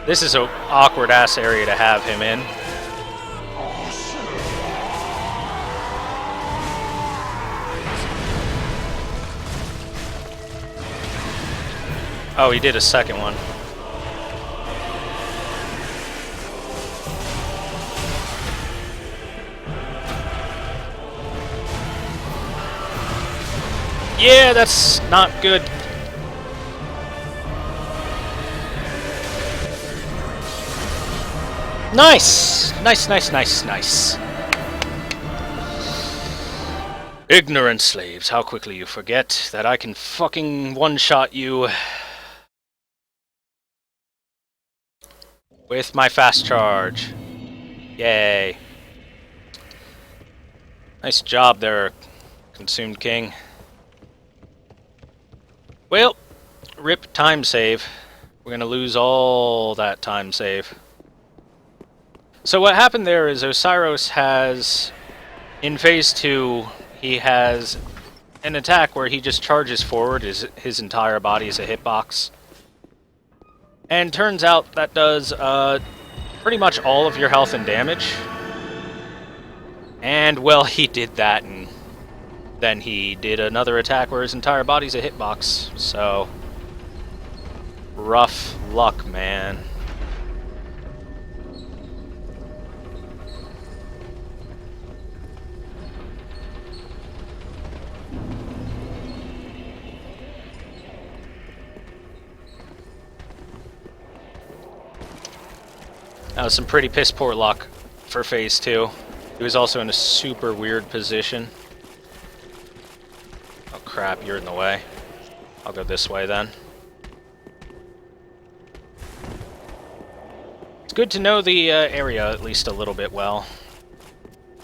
This is an awkward-ass area to have him in. Oh, he did a second one. Yeah, that's not good. Nice! Nice, nice, nice, nice. Ignorant slaves, how quickly you forget that I can fucking one-shot you with my fast charge. Yay. Nice job there, Consumed King. Well, rip time save. We're gonna lose all that time save. So what happened there is Osiris has, in phase 2, he has an attack where he just charges forward, his entire body is a hitbox. And turns out that does pretty much all of your health and damage. And, well, he did that, and then he did another attack where his entire body's a hitbox. So, rough luck, man. That was some pretty piss-poor luck for phase 2. He was also in a super weird position. Oh crap, you're in the way. I'll go this way then. It's good to know the area at least a little bit well.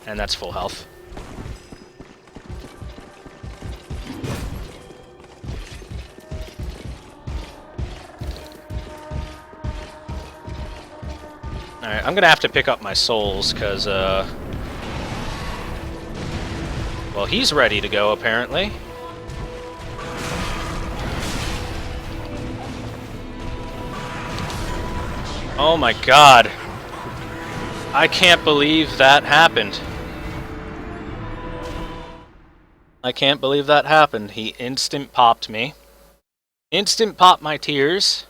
And that's full health. Alright, I'm gonna have to pick up my souls, because, well, he's ready to go, apparently. Oh my god. I can't believe that happened. I can't believe that happened. He instant popped me. Instant popped my tears.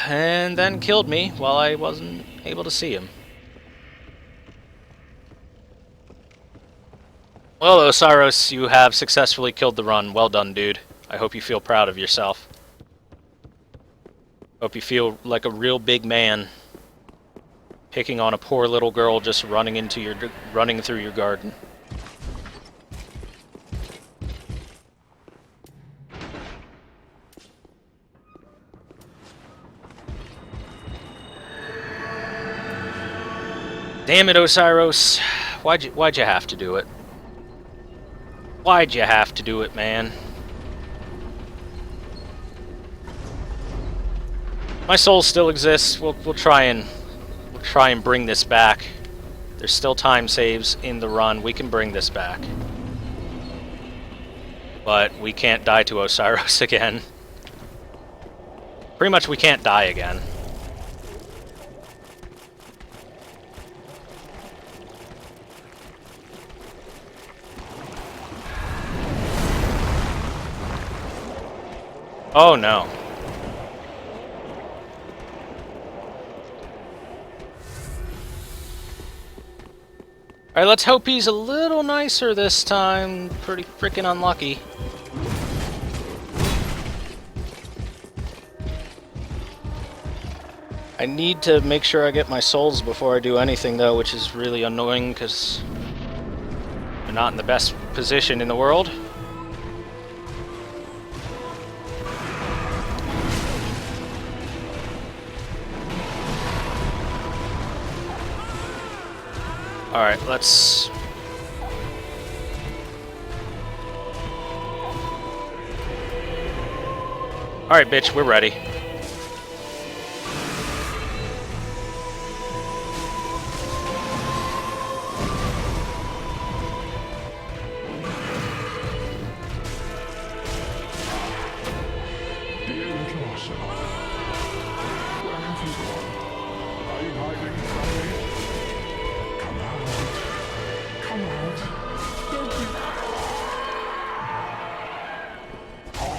And then killed me while I wasn't able to see him. Well, Osiris, you have successfully killed the run. Well done, dude. I hope you feel proud of yourself. Hope you feel like a real big man. Picking on a poor little girl just running through your garden. Damn it, Osiris. Why'd you have to do it? Why'd you have to do it, man? My soul still exists. We'll try and bring this back. There's still time saves in the run. We can bring this back. But we can't die to Osiris again. Pretty much we can't die again. Oh no. Alright, let's hope he's a little nicer this time. Pretty freaking unlucky. I need to make sure I get my souls before I do anything, though, which is really annoying because I'm not in the best position in the world. Alright, let's... Alright, bitch, we're ready.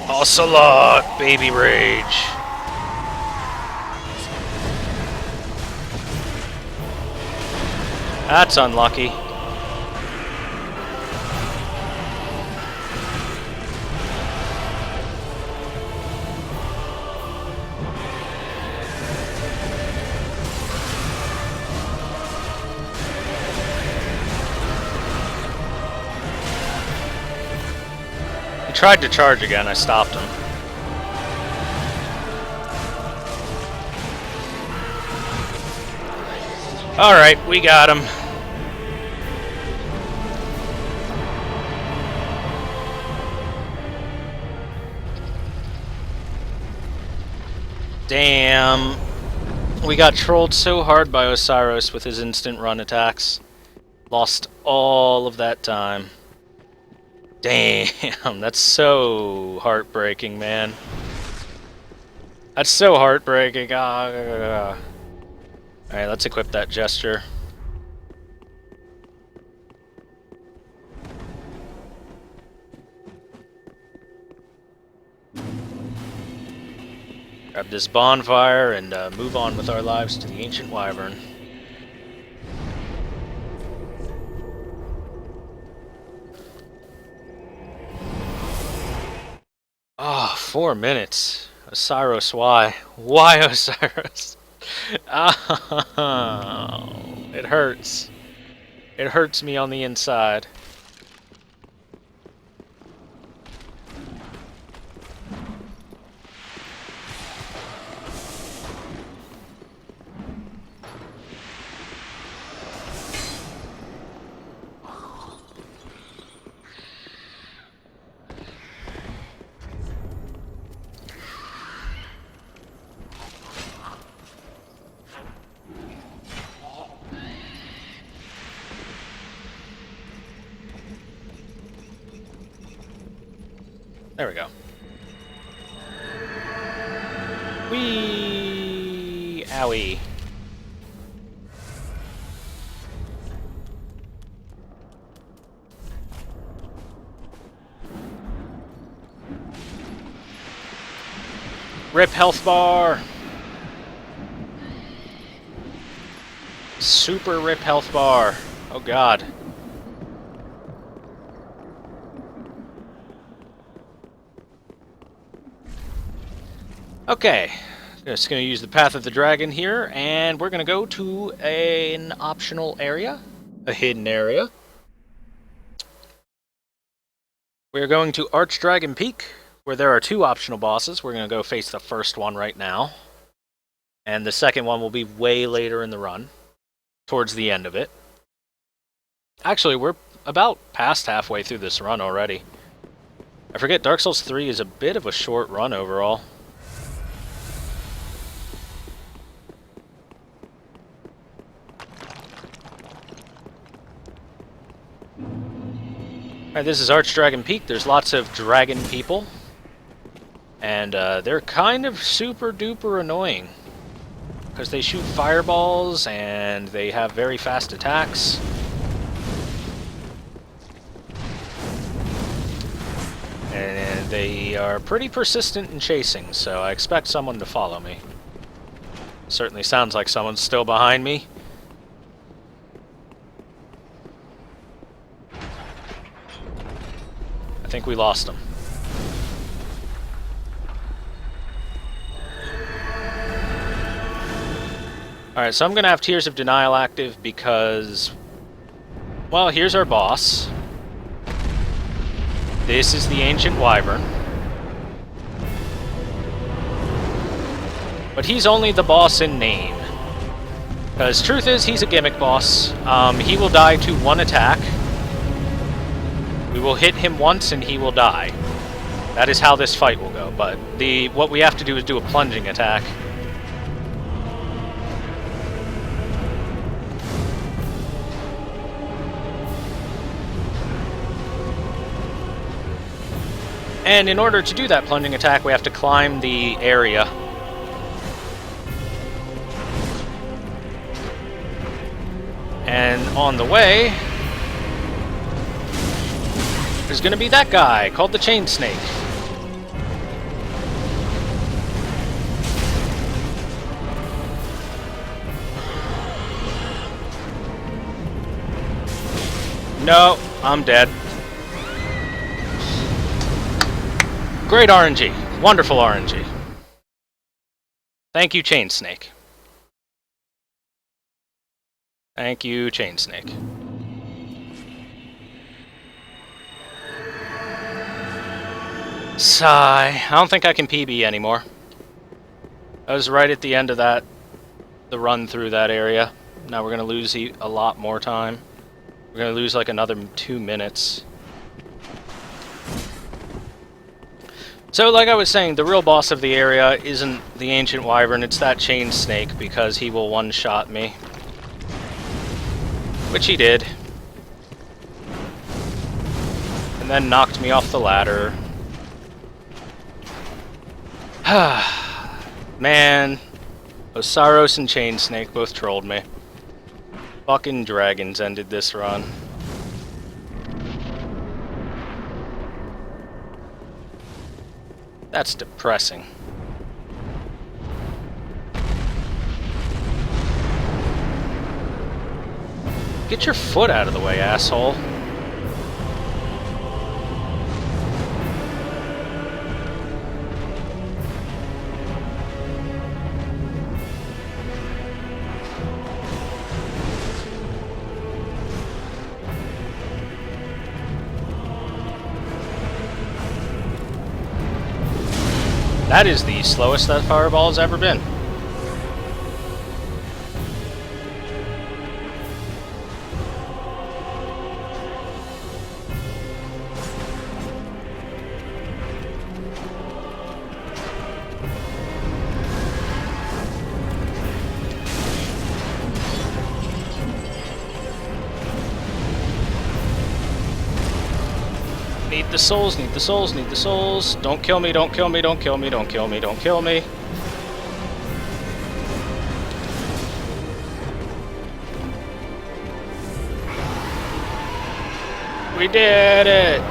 Ocelot, baby rage. That's unlucky. He tried to charge again, I stopped him. Alright, we got him. Damn. We got trolled so hard by Osiris with his instant run attacks. Lost all of that time. Damn, that's so heartbreaking, man. That's so heartbreaking. Alright, let's equip that gesture. Grab this bonfire and move on with our lives to the Ancient Wyvern. Ah, 4 minutes. Osiris, why? Why Osiris? Oh, it hurts. It hurts me on the inside. There we go. Whee! Owie. Rip health bar! Super rip health bar. Oh god. Okay, just going to use the Path of the Dragon here, and we're going to go to an optional area, a hidden area. We're going to Archdragon Peak, where there are 2 optional bosses. We're going to go face the first one right now, and the second one will be way later in the run, towards the end of it. Actually, we're about past halfway through this run already. I forget, Dark Souls 3 is a bit of a short run overall. Alright, this is Archdragon Peak. There's lots of dragon people. And they're kind of super duper annoying. Because they shoot fireballs and they have very fast attacks. And they are pretty persistent in chasing, so I expect someone to follow me. Certainly sounds like someone's still behind me. I think we lost him. Alright, so I'm going to have Tears of Denial active because, well, here's our boss. This is the Ancient Wyvern. But he's only the boss in name. Because truth is, he's a gimmick boss. He will die to 1 attack. We will hit him once and he will die. That is how this fight will go, but what we have to do is do a plunging attack. And in order to do that plunging attack, we have to climb the area. And on the way, there's going to be that guy, called the Chain Snake. No, I'm dead. Great RNG. Wonderful RNG. Thank you, Chain Snake. Thank you, Chain Snake. Sigh. I don't think I can PB anymore. I was right at the end of that, the run through that area. Now we're going to lose a lot more time. We're going to lose like another 2 minutes. So, like I was saying, the real boss of the area isn't the Ancient Wyvern, it's that Chain Snake, because he will one-shot me. Which he did. And then knocked me off the ladder. Man, Osiris and Chain Snake both trolled me. Fucking dragons ended this run. That's depressing. Get your foot out of the way, asshole. That is the slowest that fireball has ever been. Need the souls, need the souls, need the souls. Don't kill me, don't kill me, don't kill me, don't kill me, don't kill me. We did it!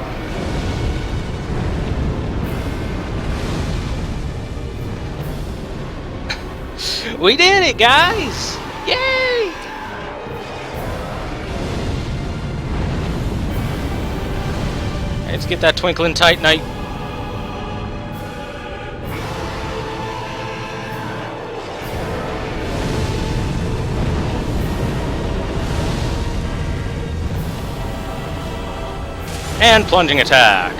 We did it, guys! Yay! Let's get that twinkling titanite. And plunging attack.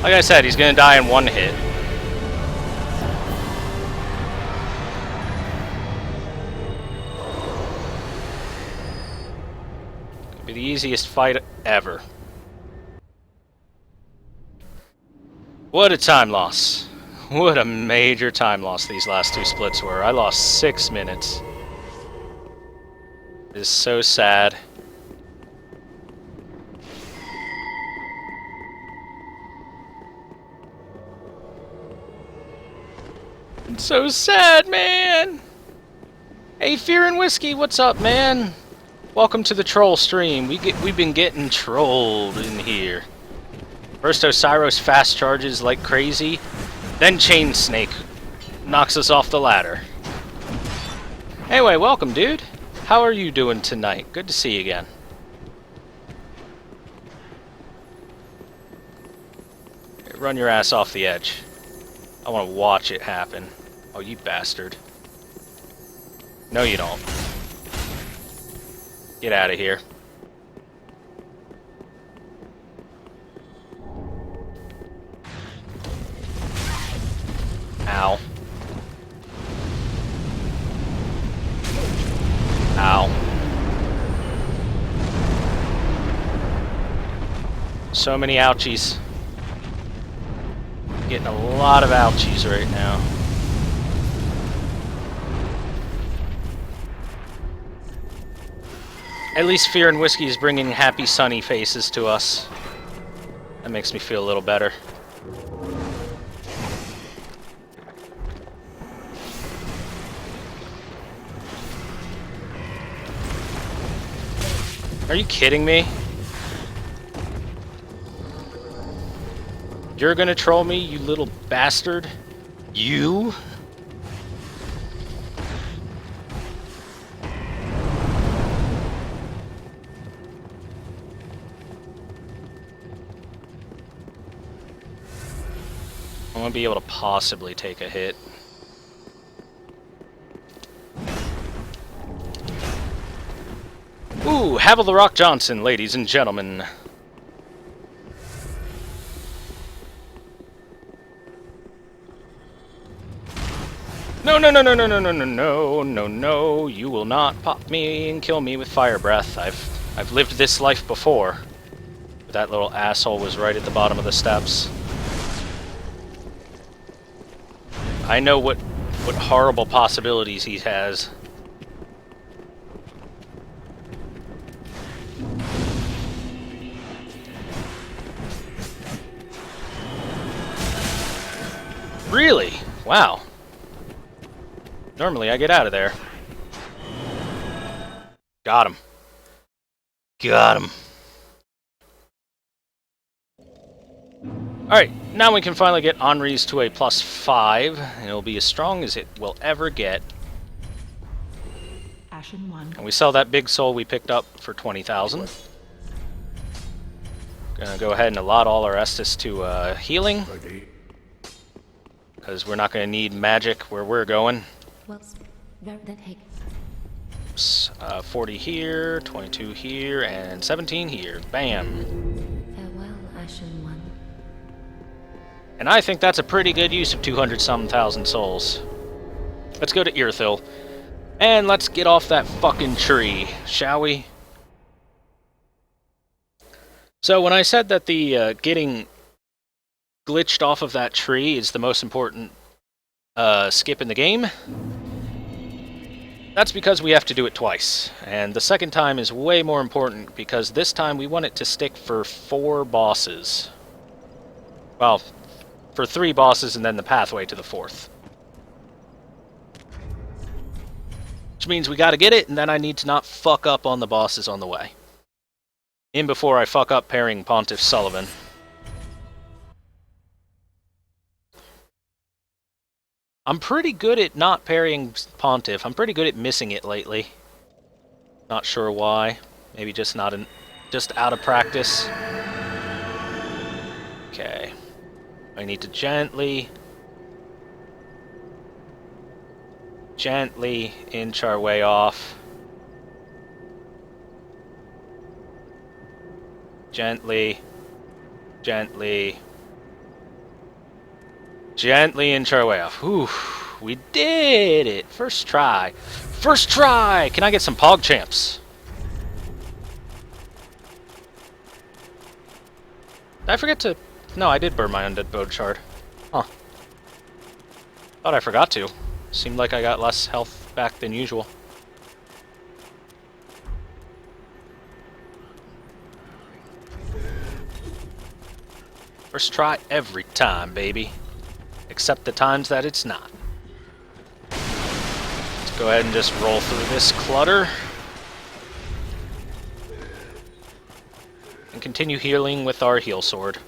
Like I said, he's gonna die in one hit. It'll be the easiest fight ever. What a time loss. What a major time loss these last two splits were. I lost 6 minutes. It is so sad. It's so sad, man! Hey, Fear and Whiskey, what's up, man? Welcome to the troll stream. We've been getting trolled in here. First Osiris fast charges like crazy, then Chain Snake knocks us off the ladder. Anyway, welcome, dude. How are you doing tonight? Good to see you again. Run your ass off the edge. I want to watch it happen. Oh, you bastard. No, you don't. Get out of here. Ow. Ow. So many ouchies. Getting a lot of ouchies right now. At least Fear and Whiskey is bringing happy sunny faces to us. That makes me feel a little better. Are you kidding me? You're gonna troll me, you little bastard? You? I won't be able to possibly take a hit. Ooh, Havel the Rock Johnson, ladies and gentlemen. No, no, no, no, no, no, no, no, no, no, no. You will not pop me and kill me with fire breath. I've lived this life before. That little asshole was right at the bottom of the steps. I know what horrible possibilities he has. Really? Wow. Normally I get out of there. Got him. Got him. Alright, now we can finally get Henri's to a +5, and it'll be as strong as it will ever get. Ashen 1. And we sell that big soul we picked up for 20,000. Gonna go ahead and allot all our Estus to healing. Because we're not gonna need magic where we're going. Well, that take. 40 here, 22 here, and 17 here. Bam! Farewell, Ashen 1. And I think that's a pretty good use of 200-some thousand souls. Let's go to Irthil. And let's get off that fucking tree, shall we? So when I said that the getting glitched off of that tree is the most important skip in the game, that's because we have to do it twice. And the second time is way more important because this time we want it to stick for 4 bosses. Well, for 3 bosses and then the pathway to the 4th. Which means we gotta get it, and then I need to not fuck up on the bosses on the way. In before I fuck up pairing Pontiff Sullivan. I'm pretty good at not parrying Pontiff. I'm pretty good at missing it lately. Not sure why. Maybe just just out of practice. Okay. I need to gently inch our way off. Gently inch our way off. Whew, we did it! First try. First try! Can I get some Pog Champs? Did I forget to... No, I did burn my Undead Bode Shard. Huh. Thought I forgot to. Seemed like I got less health back than usual. First try every time, baby. Except the times that it's not. Let's go ahead and just roll through this clutter. And continue healing with our heal sword.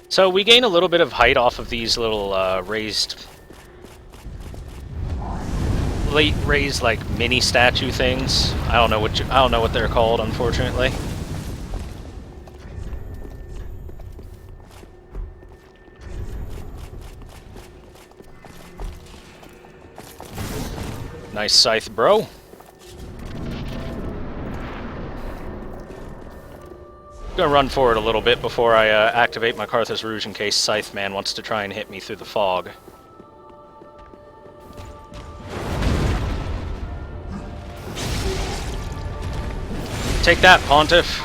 So we gain a little bit of height off of these little raised like mini statue things. I don't know what they're called, unfortunately. Nice scythe, bro. Gonna run forward a little bit before I activate my Carthus Rouge in case Scythe Man wants to try and hit me through the fog. Take that, Pontiff.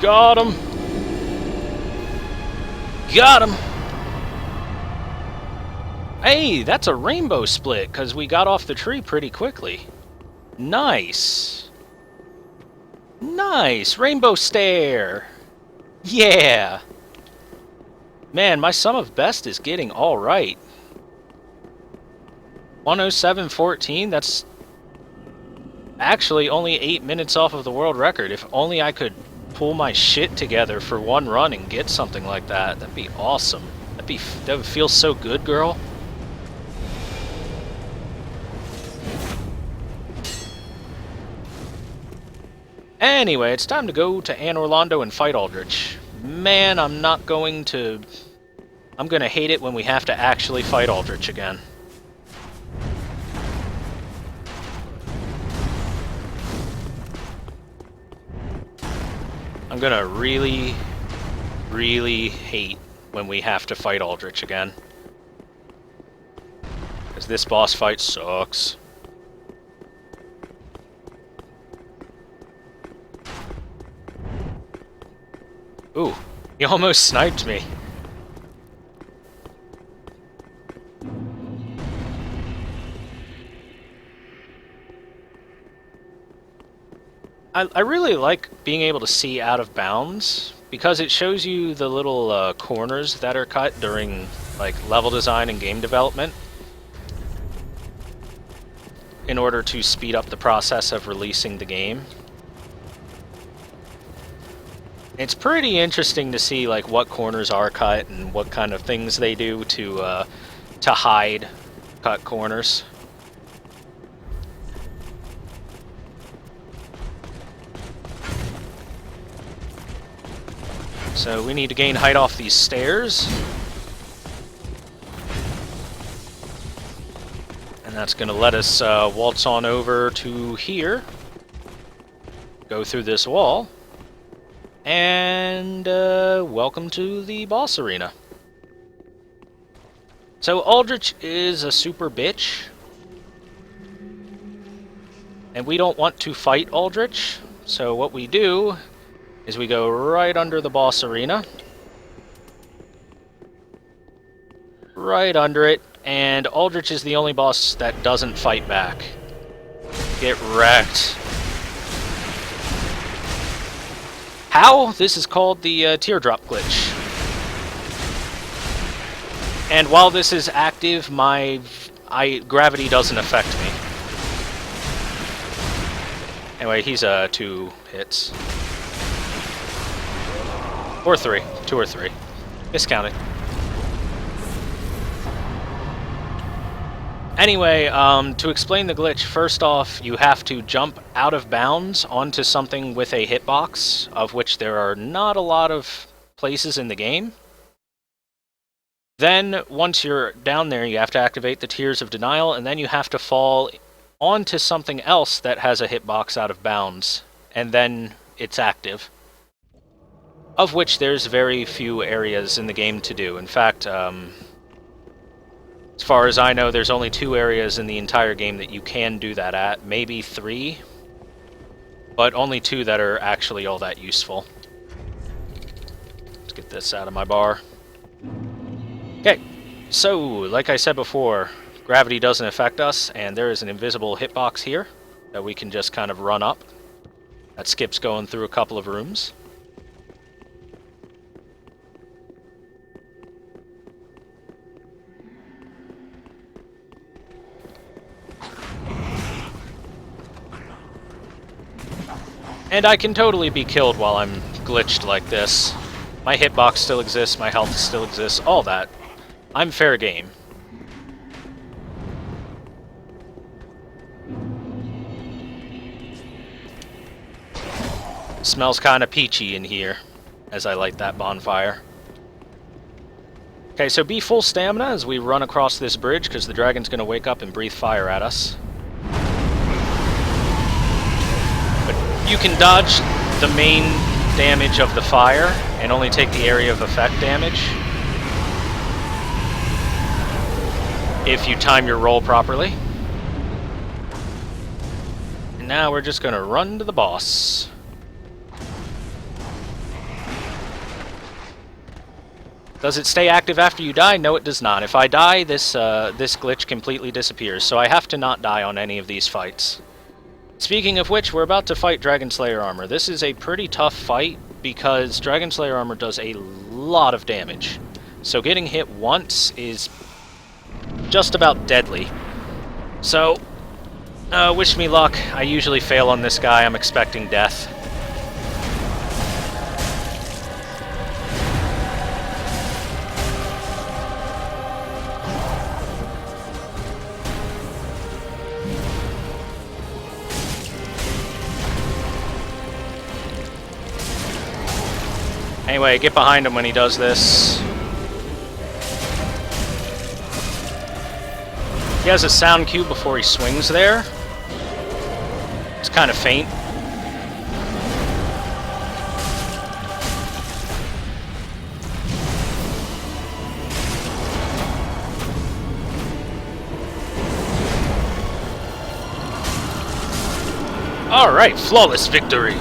Got him! Got him! Hey, that's a rainbow split, because we got off the tree pretty quickly. Nice. Nice! Rainbow Stair! Yeah! Man, my sum of best is getting alright. 107.14, that's actually only 8 minutes off of the world record. If only I could pull my shit together for one run and get something like that. That'd be awesome. That would feel so good, girl. Anyway, it's time to go to Anne Orlando and fight Aldrich. Man, I'm gonna hate it when we have to actually fight Aldrich again. I'm gonna really, really hate when we have to fight Aldrich again. Because this boss fight sucks. Ooh, he almost sniped me. I really like being able to see out of bounds, because it shows you the little corners that are cut during like level design and game development, in order to speed up the process of releasing the game. It's pretty interesting to see like what corners are cut and what kind of things they do to hide cut corners. So we need to gain height off these stairs. And that's going to let us waltz on over to here. Go through this wall. And welcome to the boss arena. So Aldrich is a super bitch. And we don't want to fight Aldrich. So what we do is we go right under the boss arena. Right under it. And Aldrich is the only boss that doesn't fight back. Get wrecked. How? This is called the teardrop glitch. And while this is active, gravity doesn't affect me. Anyway, he's 2 hits. Or 3. 2 or 3. Miscounted. Anyway, to explain the glitch, first off, you have to jump out of bounds onto something with a hitbox, of which there are not a lot of places in the game. Then, once you're down there, you have to activate the Tears of Denial, and then you have to fall onto something else that has a hitbox out of bounds, and then it's active. Of which there's very few areas in the game to do. In fact, as far as I know, there's only 2 areas in the entire game that you can do that at. Maybe 3, but only 2 that are actually all that useful. Let's get this out of my bar. Okay, so, like I said before, gravity doesn't affect us, and there is an invisible hitbox here that we can just kind of run up. That skips going through a couple of rooms. And I can totally be killed while I'm glitched like this. My hitbox still exists, my health still exists, all that. I'm fair game. Smells kinda peachy in here, as I light that bonfire. Okay, so be full stamina as we run across this bridge, because the dragon's gonna wake up and breathe fire at us. You can dodge the main damage of the fire and only take the area of effect damage if you time your roll properly. And now we're just gonna run to the boss. Does it stay active after you die? No, it does not. If I die, this glitch completely disappears, so I have to not die on any of these fights. Speaking of which, we're about to fight Dragon Slayer Armor. This is a pretty tough fight because Dragon Slayer Armor does a lot of damage. So getting hit once is just about deadly. So, wish me luck. I usually fail on this guy. I'm expecting death. Anyway, get behind him when he does this. He has a sound cue before he swings there. It's kind of faint. Alright, flawless victory!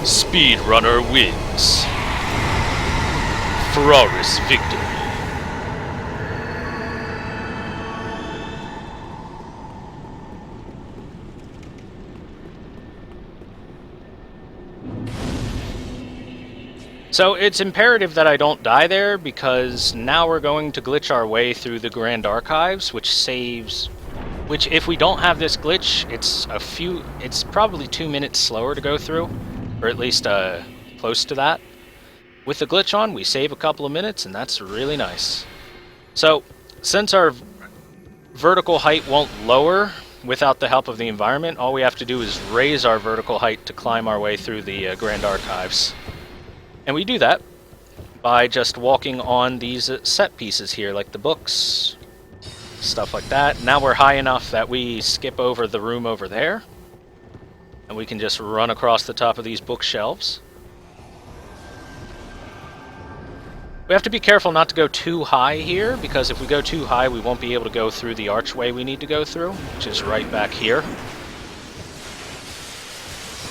Speedrunner wins. Flawless victory. So it's imperative that I don't die there because now we're going to glitch our way through the Grand Archives, which if we don't have this glitch, it's probably 2 minutes slower to go through. Or at least close to that. With the glitch on, we save a couple of minutes, and that's really nice. So, since our vertical height won't lower without the help of the environment, all we have to do is raise our vertical height to climb our way through the Grand Archives. And we do that by just walking on these set pieces here, like the books, stuff like that. Now we're high enough that we skip over the room over there. And we can just run across the top of these bookshelves. We have to be careful not to go too high here, because if we go too high, we won't be able to go through the archway we need to go through, which is right back here.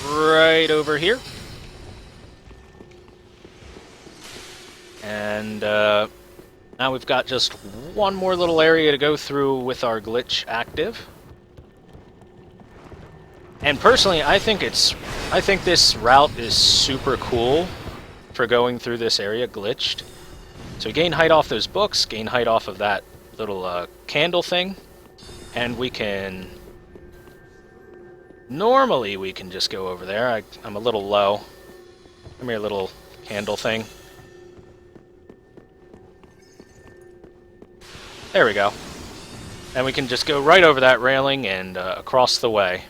Right over here. And now we've got just one more little area to go through with our glitch active. And personally, I think this route is super cool for going through this area glitched. So we gain height off those books, gain height off of that little candle thing, and we can... Normally we can just go over there. I'm a little low. Come here, little candle thing. There we go. And we can just go right over that railing and across the way.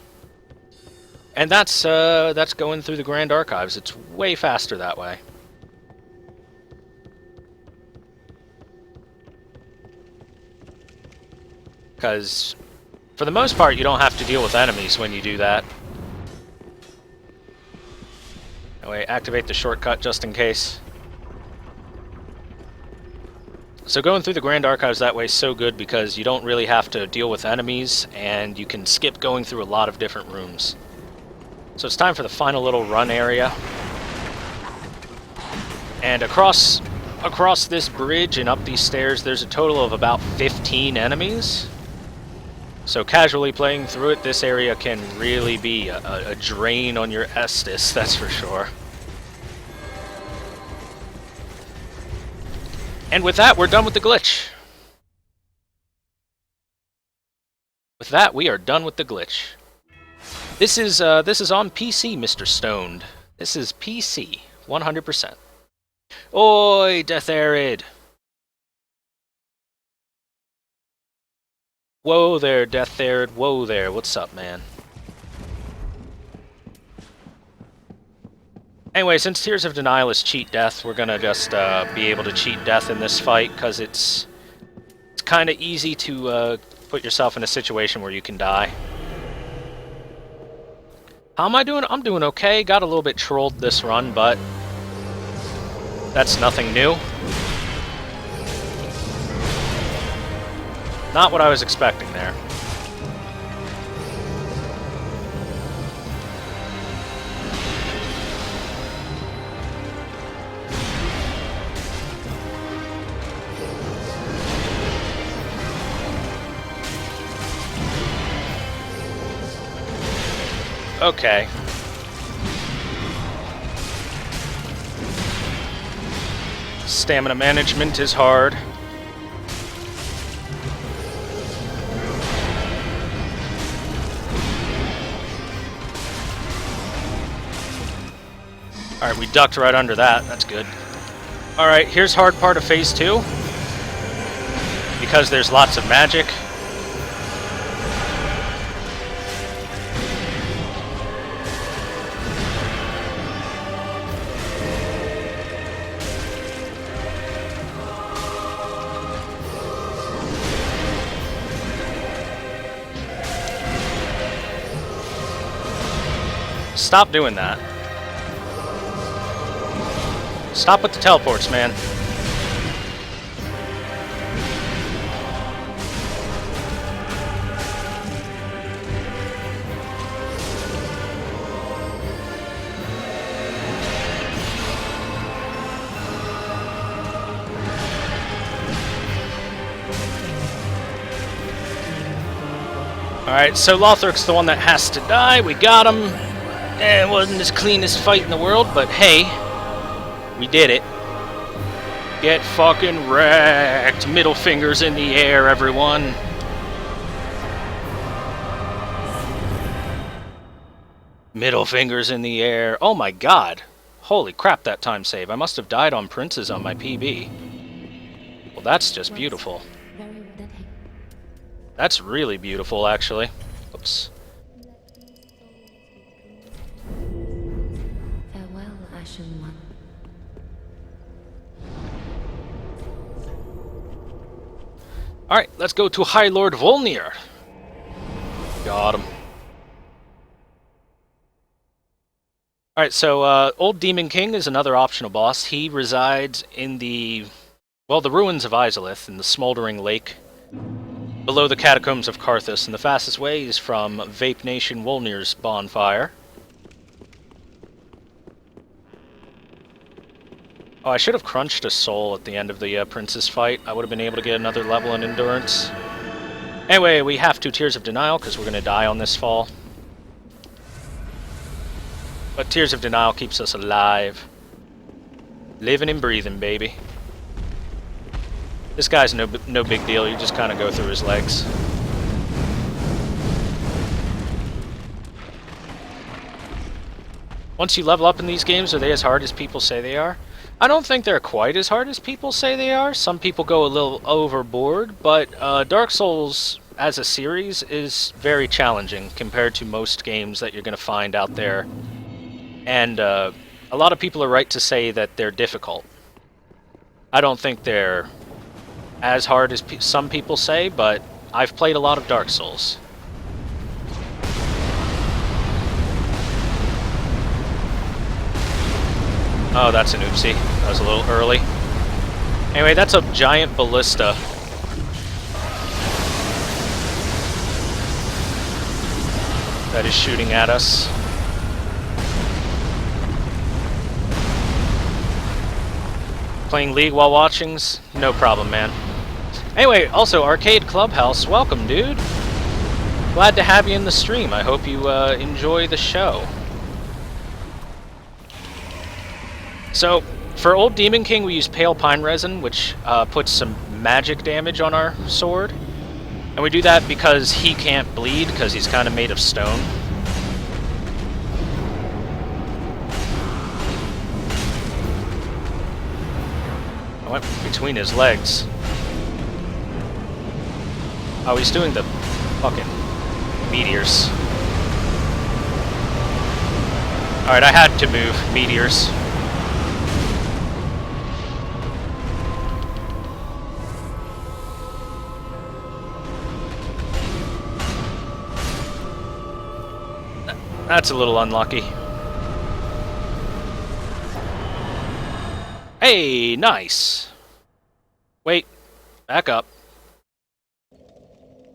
And that's going through the Grand Archives. It's way faster that way. Because, for the most part, you don't have to deal with enemies when you do that. Anyway, activate the shortcut just in case. So going through the Grand Archives that way is so good because you don't really have to deal with enemies, and you can skip going through a lot of different rooms. So it's time for the final little run area. And across this bridge and up these stairs, there's a total of about 15 enemies. So casually playing through it, this area can really be a drain on your Estus, that's for sure. And with that, we're done with the glitch. With that, we are done with the glitch. This is on PC, Mr. Stoned. This is PC, 100%. Oi, Death Arid! Whoa there, Death Arid. Whoa there. What's up, man? Anyway, since Tears of Denial is cheat death, we're gonna just be able to cheat death in this fight, because it's kind of easy to put yourself in a situation where you can die. How am I doing? I'm doing okay. Got a little bit trolled this run, but that's nothing new. Not what I was expecting there. Okay. Stamina management is hard. Alright, we ducked right under that. That's good. Alright, here's hard part of Phase 2. Because there's lots of magic. Stop doing that. Stop with the teleports, man. Alright, so Lothric's the one that has to die. We got him. It wasn't the cleanest fight in the world, but hey, we did it. Get fucking wrecked. Middle fingers in the air, everyone. Middle fingers in the air. Oh my god. Holy crap, that time save. I must have died on Princes on my PB. Well, that's just beautiful. That's really beautiful, actually. Oops. Farewell, Ashen One. Alright, let's go to High Lord Volnir. Got him. Alright, so Old Demon King is another optional boss. He resides in the ruins of Izalith, in the Smoldering Lake, below the catacombs of Karthus, and the fastest way is from Vape Nation Volnir's bonfire. Oh, I should have crunched a soul at the end of the Princess fight. I would have been able to get another level in Endurance. Anyway, we have 2 Tears of Denial, because we're going to die on this fall. But Tears of Denial keeps us alive. Living and breathing, baby. This guy's no big deal, you just kind of go through his legs. Once you level up in these games, are they as hard as people say they are? I don't think they're quite as hard as people say they are. Some people go a little overboard, but Dark Souls as a series is very challenging compared to most games that you're going to find out there. And a lot of people are right to say that they're difficult. I don't think they're as hard as some people say, but I've played a lot of Dark Souls. Oh, that's an oopsie. That was a little early. Anyway, that's a giant ballista. That is shooting at us. Playing League while watching's no problem, man. Anyway, also, Arcade Clubhouse, welcome, dude. Glad to have you in the stream. I hope you enjoy the show. So, for Old Demon King, we use Pale Pine Resin, which puts some magic damage on our sword. And we do that because he can't bleed, because he's kind of made of stone. I went between his legs. Oh, he's doing the fucking meteors. Alright, I had to move meteors. That's a little unlucky. Hey, nice! Wait, back up.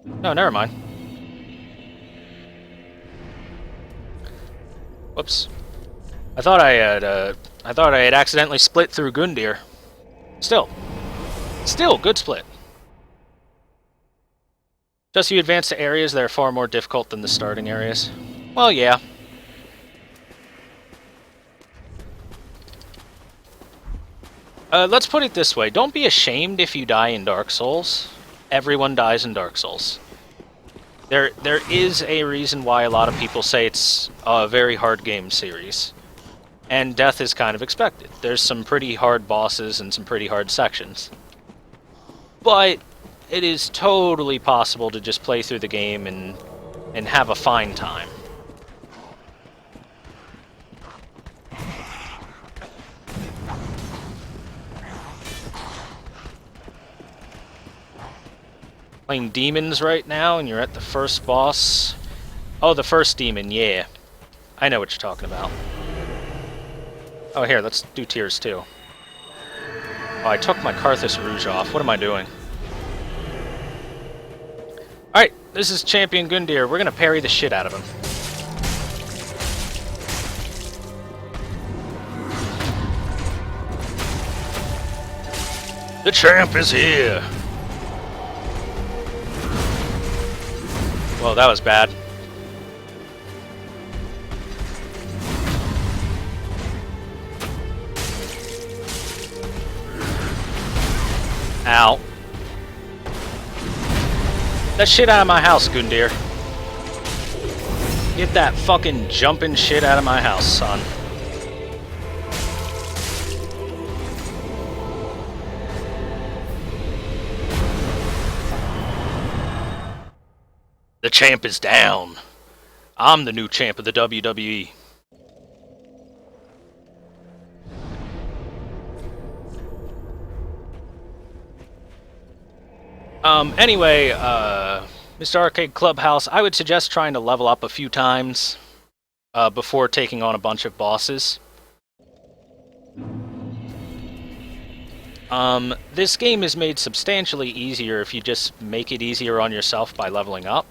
No, never mind. Whoops. I thought I had accidentally split through Gundyr. Still, good split. Just you advance to areas that are far more difficult than the starting areas. Well, yeah. Let's put it this way. Don't be ashamed if you die in Dark Souls. Everyone dies in Dark Souls. There is a reason why a lot of people say it's a very hard game series. And death is kind of expected. There's some pretty hard bosses and some pretty hard sections. But it is totally possible to just play through the game and have a fine time. Playing demons right now, and you're at the first boss. Oh, the first demon, yeah. I know what you're talking about. Oh, here, let's do tiers 2. Oh, I took my Carthus Rouge off. What am I doing? Alright, this is Champion Gundyr. We're gonna parry the shit out of him. The champ is here! Well, that was bad. Ow. That shit out of my house, Gundyr. Get that fucking jumping shit out of my house, son. The champ is down. I'm the new champ of the WWE. Anyway, Mr. Arcade Clubhouse, I would suggest trying to level up a few times before taking on a bunch of bosses. This game is made substantially easier if you just make it easier on yourself by leveling up.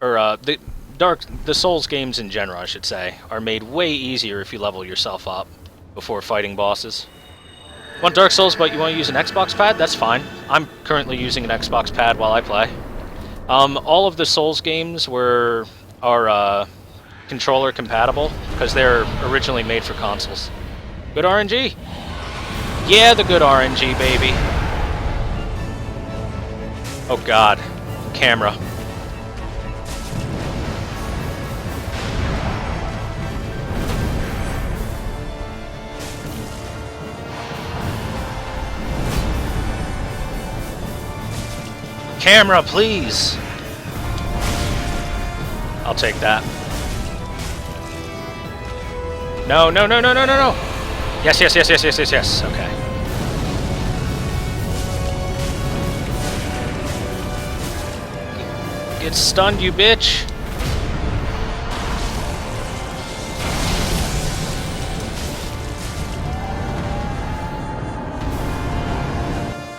Or, the Souls games in general, I should say, are made way easier if you level yourself up before fighting bosses. Want Dark Souls, but you want to use an Xbox pad? That's fine. I'm currently using an Xbox pad while I play. All of the Souls games are controller compatible, because they're originally made for consoles. Good RNG? Yeah, the good RNG, baby. Oh god. Camera. Camera, please! I'll take that. No, no, no, no, no, no, no! Yes, yes, yes, yes, yes, yes, yes. Okay. Get stunned, you bitch!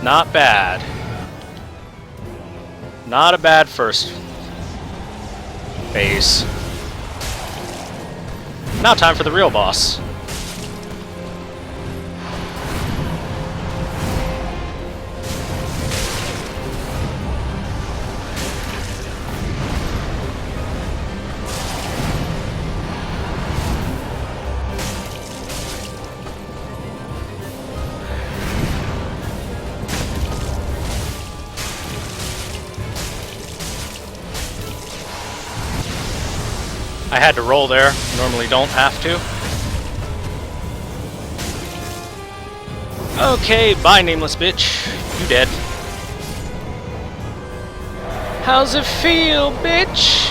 Not bad. Not a bad first phase. Now time for the real boss. I had to roll there. Normally don't have to. Okay, bye, nameless bitch. You dead. How's it feel, bitch?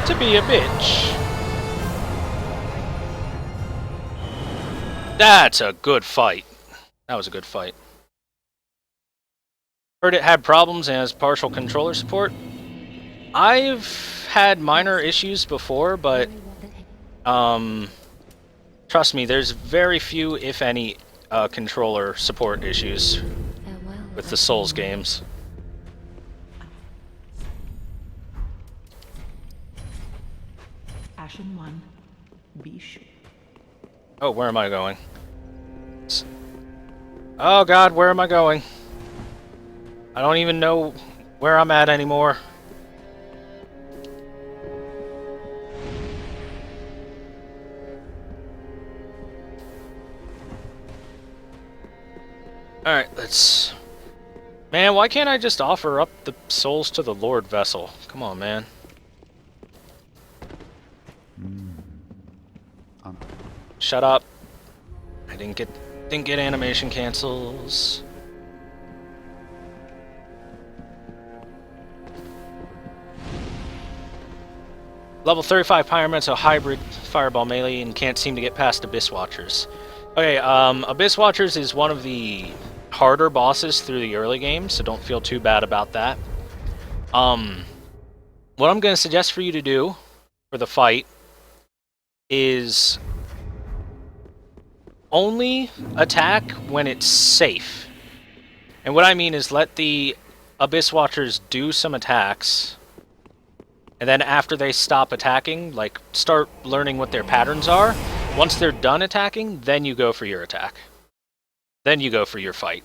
To be a bitch. That's a good fight. That was a good fight. Heard it had problems and has partial controller support. I've had minor issues before, but trust me, there's very few, if any, controller support issues with the Souls games. Ashen one, be sure. Oh, where am I going? Oh god, where am I going? I don't even know where I'm at anymore. Alright, let's... Man, why can't I just offer up the souls to the Lord Vessel? Come on, man. Shut up. I didn't get animation cancels. Level 35 Pyromancer hybrid fireball melee and can't seem to get past Abyss Watchers. Okay, Abyss Watchers is one of the harder bosses through the early game, so don't feel too bad about that. What I'm going to suggest for you to do for the fight is only attack when it's safe. And what I mean is let the Abyss Watchers do some attacks, and then after they stop attacking, like, start learning what their patterns are. Once they're done attacking, then you go for your attack. Then you go for your fight.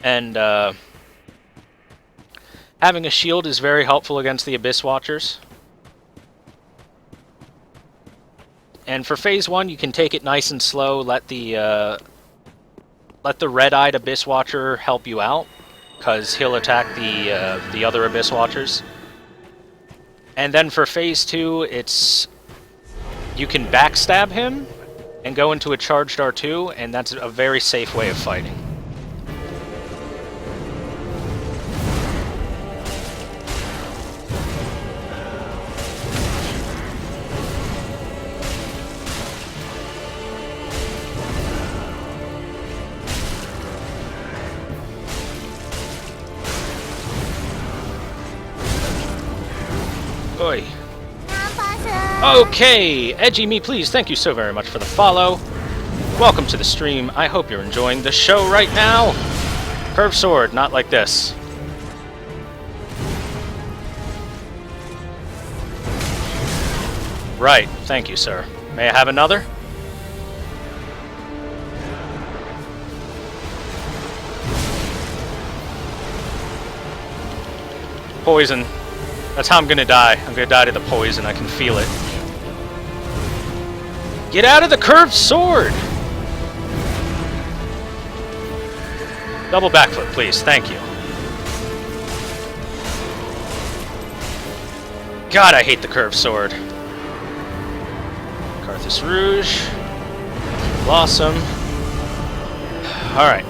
And, having a shield is very helpful against the Abyss Watchers. And for Phase 1, you can take it nice and slow, let the red-eyed Abyss Watcher help you out, because he'll attack the other Abyss Watchers. And then for Phase 2, it's... you can backstab him and go into a charged R2, and that's a very safe way of fighting. Oi. Okay, Edgy Me Please, thank you so very much for the follow. Welcome to the stream. I hope you're enjoying the show right now. Curved sword, not like this. Right, thank you, sir. May I have another? Poison. That's how I'm gonna die. I'm gonna die to the poison. I can feel it. Get out of the curved sword! Double backflip, please. Thank you. God, I hate the curved sword. Carthus Rouge. Blossom. Alright.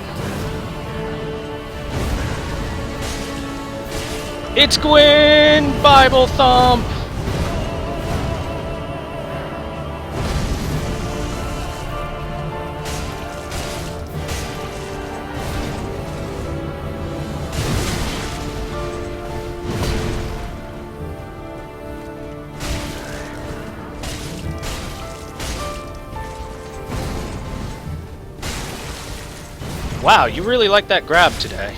It's Gwyn! Bible Thump! Wow, you really like that grab today.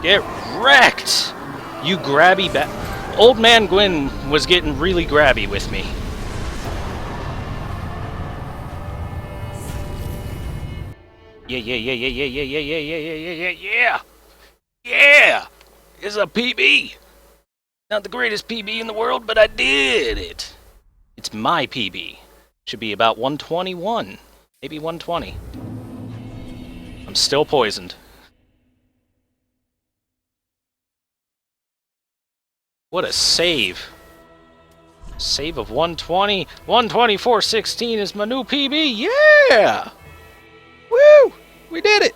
Get wrecked! You grabby Old Man Gwyn was getting really grabby with me. Yeah. Yeah! It's a PB! Not the greatest PB in the world, but I did it! It's my PB. Should be about 121. Maybe 120. I'm still poisoned. What a save. Save of 120. 124.16 is my new PB. Yeah! Woo! We did it!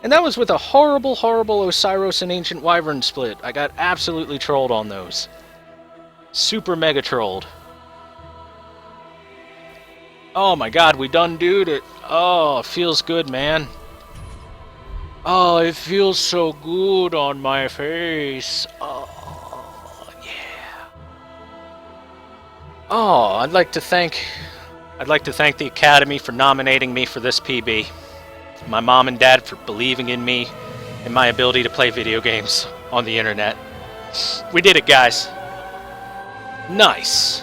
And that was with a horrible, horrible Osiris and Ancient Wyvern split. I got absolutely trolled on those. Super mega trolled. Oh my god, we done dude it. Oh, it feels good, man. Oh, it feels so good on my face. Oh. Oh, I'd like to thank the Academy for nominating me for this PB. My mom and dad for believing in me and my ability to play video games on the internet. We did it, guys. Nice.